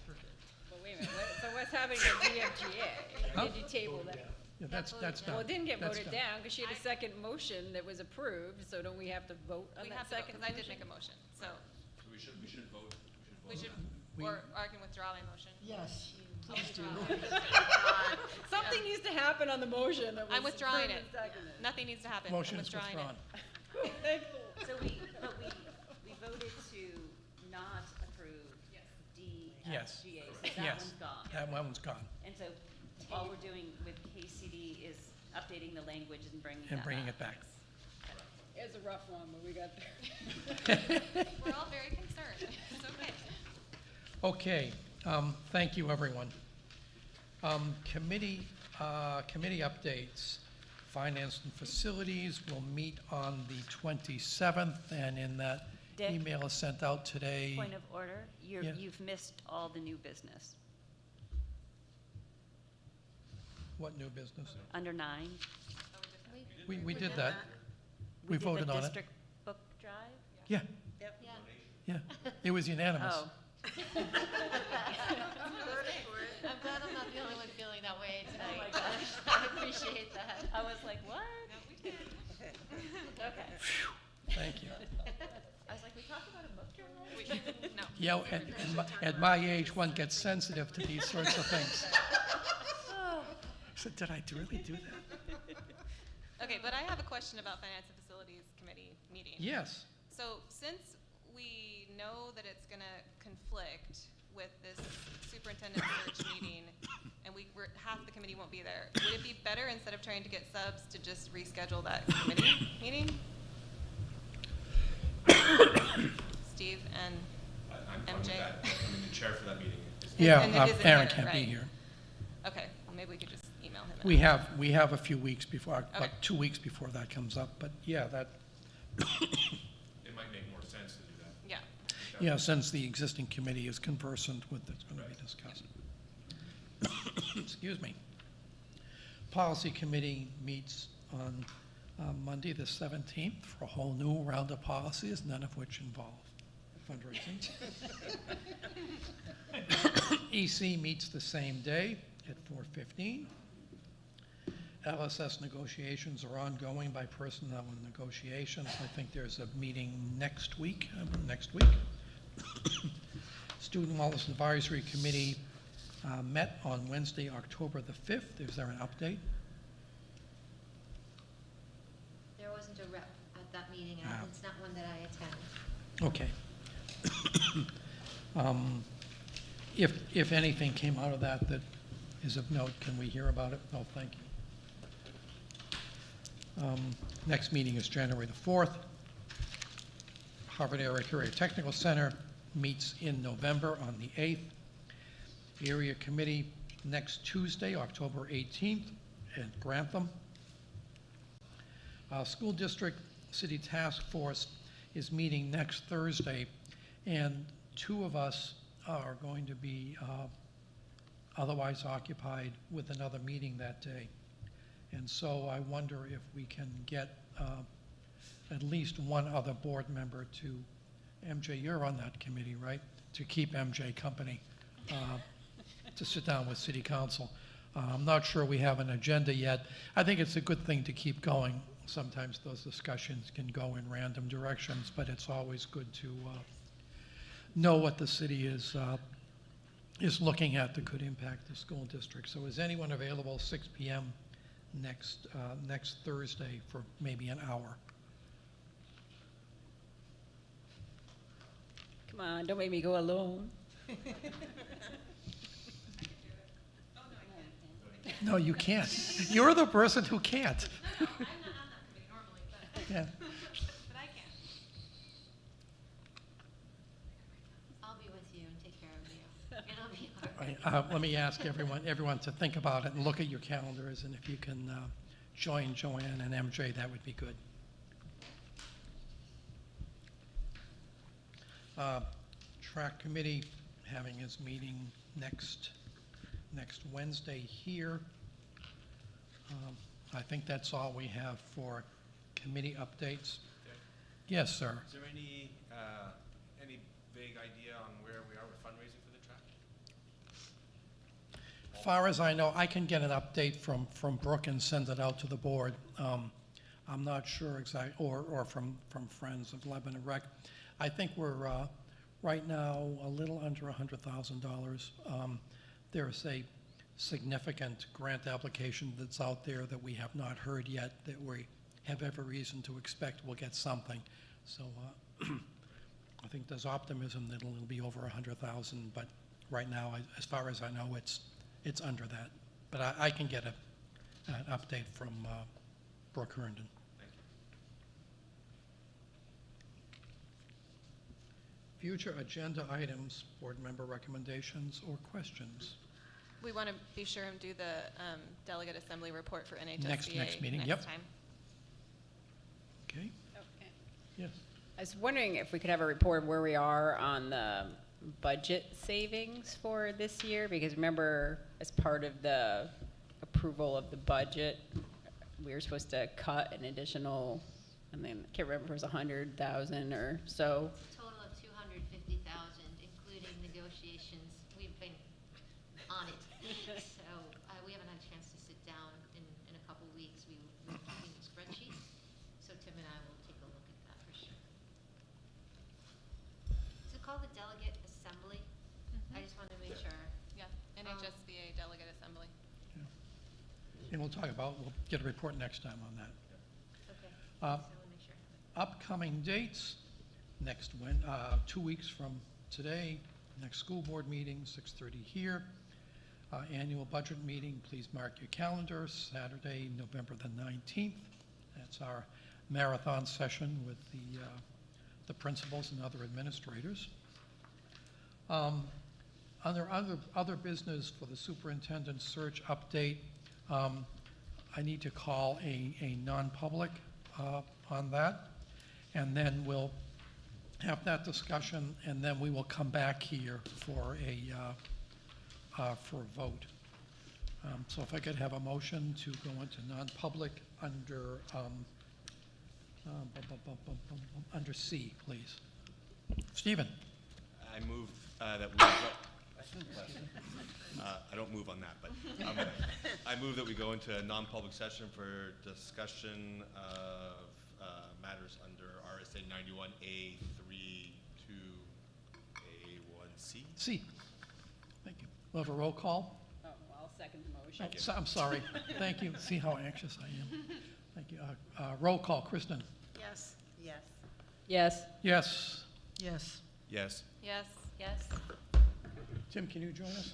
Perfect. Well, wait a minute, so what's happening at DFGA? Huh? Did you table that? Yeah, that's done. Well, it didn't get That's voted done. down because she had a second motion that was approved, so don't we have to vote on We that have to vote, second because I motion? did make a motion, so We should vote. we should, We- or I can withdraw my motion. Yes, please do. Something needs to happen on the motion that was I'm withdrawing approved it. and seconded. Nothing needs to happen. Motion I'm is withdrawing withdrawn. it. So we voted to not approve DFGA, Yes. so that Yes, one's gone. that one's gone. And so all we're doing with KCD is updating the language and bringing that And bringing back. it back. It's a rough one, but we got there. We're all very concerned. It's okay. Okay, thank you, everyone. Committee updates. Finance and Facilities will meet on the 27th, and in that Dick? email is sent out today. Point of order, Yeah. you've missed all the new business. What new business? Under 9. We did that. We voted on did it. the district book drive? Yeah, Yeah. yeah. It was unanimous. Oh, I'm glad I'm not the only one feeling that way tonight. my gosh. I appreciate that. I was like, what? Okay. Thank you. I was like, we talked about a book drive? No. Yeah, at my age, one gets sensitive to these sorts of things. I said, did I really do that? Okay, but I have a question about Finance and Facilities Committee meeting. Yes. So since we know that it's going to conflict with this superintendent search meeting, and half the committee won't be there, would it be better, instead of trying to get subs, to just reschedule that committee meeting? Steve and I'm fine with MJ? that. I mean, the chair for that meeting is. Yeah, And it isn't Aaron here, can't be right? here. Okay, well, maybe we could just email him. We have a few weeks before, Okay. about 2 weeks before that comes up, but yeah, that, It might make more sense to do that. Yeah. yeah, since the existing committee is conversant with what's going to be discussed. Excuse me. Policy Committee meets on Monday, the 17th, for a whole new round of policies, none of which involve fundraising. EC meets the same day at 4:15. LSS negotiations are ongoing by personnel and negotiations. I think there's a meeting next week. Student Wellness Advisory Committee met on Wednesday, October the 5th. Is there an update? There wasn't a rep at that meeting, and Ah. it's not one that I attend. Okay. If anything came out of that that is of note, can we hear about it? No, thank you. Next meeting is January the 4th. Harvard Area Career Technical Center meets in November on the 8th. Area Committee next Tuesday, October 18th at Grantham. School District City Task Force is meeting next Thursday, and 2 of us are going to be otherwise occupied with another meeting that day. And so I wonder if we can get at least one other board member to, MJ, you're on that committee, right? To keep MJ company, to sit down with City Council. I'm not sure we have an agenda yet. I think it's a good thing to keep going. Sometimes those discussions can go in random directions, but it's always good to know what the city is looking at that could impact the school district. So is anyone available 6 p.m. next Thursday for maybe an hour? Come on, don't make me go alone. No, you can't. You're the person who can't. I'm not on that committee normally, but, Yeah. but I can. I'll be with you and take care of you. It'll be hard. Right, let me ask everyone to think about it and look at your calendars, and if you can join Joanne and MJ, that would be good. Track Committee having his meeting next Wednesday here. I think that's all we have for committee updates. Yes, sir. Is there any vague idea on where we are with fundraising for the track? far as I know, I can get an update from Brooke and send it out to the board. I'm not sure or from Friends of Lebanon Rec. I think we're right now a little under $100,000. There's a significant grant application that's out there that we have not heard yet, that we have every reason to expect we'll get something. So I think there's optimism that it'll be over 100,000, but right now, as far as I know, it's under that. But I can get an update from Brooke Herndon. Future agenda items, board member recommendations or questions? We want to be sure and do the delegate assembly report for NHSBA Next meeting, yep. time. Okay, Okay. yes. I was wondering if we could have a report of where we are on the budget savings for this year, because remember, as part of the approval of the budget, we were supposed to cut an additional, I mean, I can't remember if it was 100,000 or so. Total of 250,000, including negotiations. We've been on it. So we haven't had a chance to sit down in a couple weeks. We're keeping a spreadsheet. So Tim and I will take a look at that for sure. Is it called the delegate assembly? I just wanted to make sure. Yeah, NHSBA delegate assembly. And we'll get a report next time on that. Okay. Uh, So I want to make sure. Upcoming dates, 2 weeks from today, next school board meeting, 6:30 here. Annual budget meeting, please mark your calendars, Saturday, November the 19th. That's our marathon session with the principals and other administrators. Under other business for the superintendent search update, I need to call a non-public on that, and then we'll have that discussion, and then we will come back here for a vote. So if I could have a motion to go into non-public under under C, please. Stephen? I move that we go. I don't move on that, but I move that we go into a non-public session for discussion of matters under RSA 91A3 to A1C. C. Thank you. We'll have a roll call. Oh, well, I'll second the motion. Oh, I'm sorry. Thank you. See how anxious I am. Thank you. Roll call. Kristen? Yes. Yes. Yes. Yes. Yes. Yes. Yes. Yes. Tim, can you join us?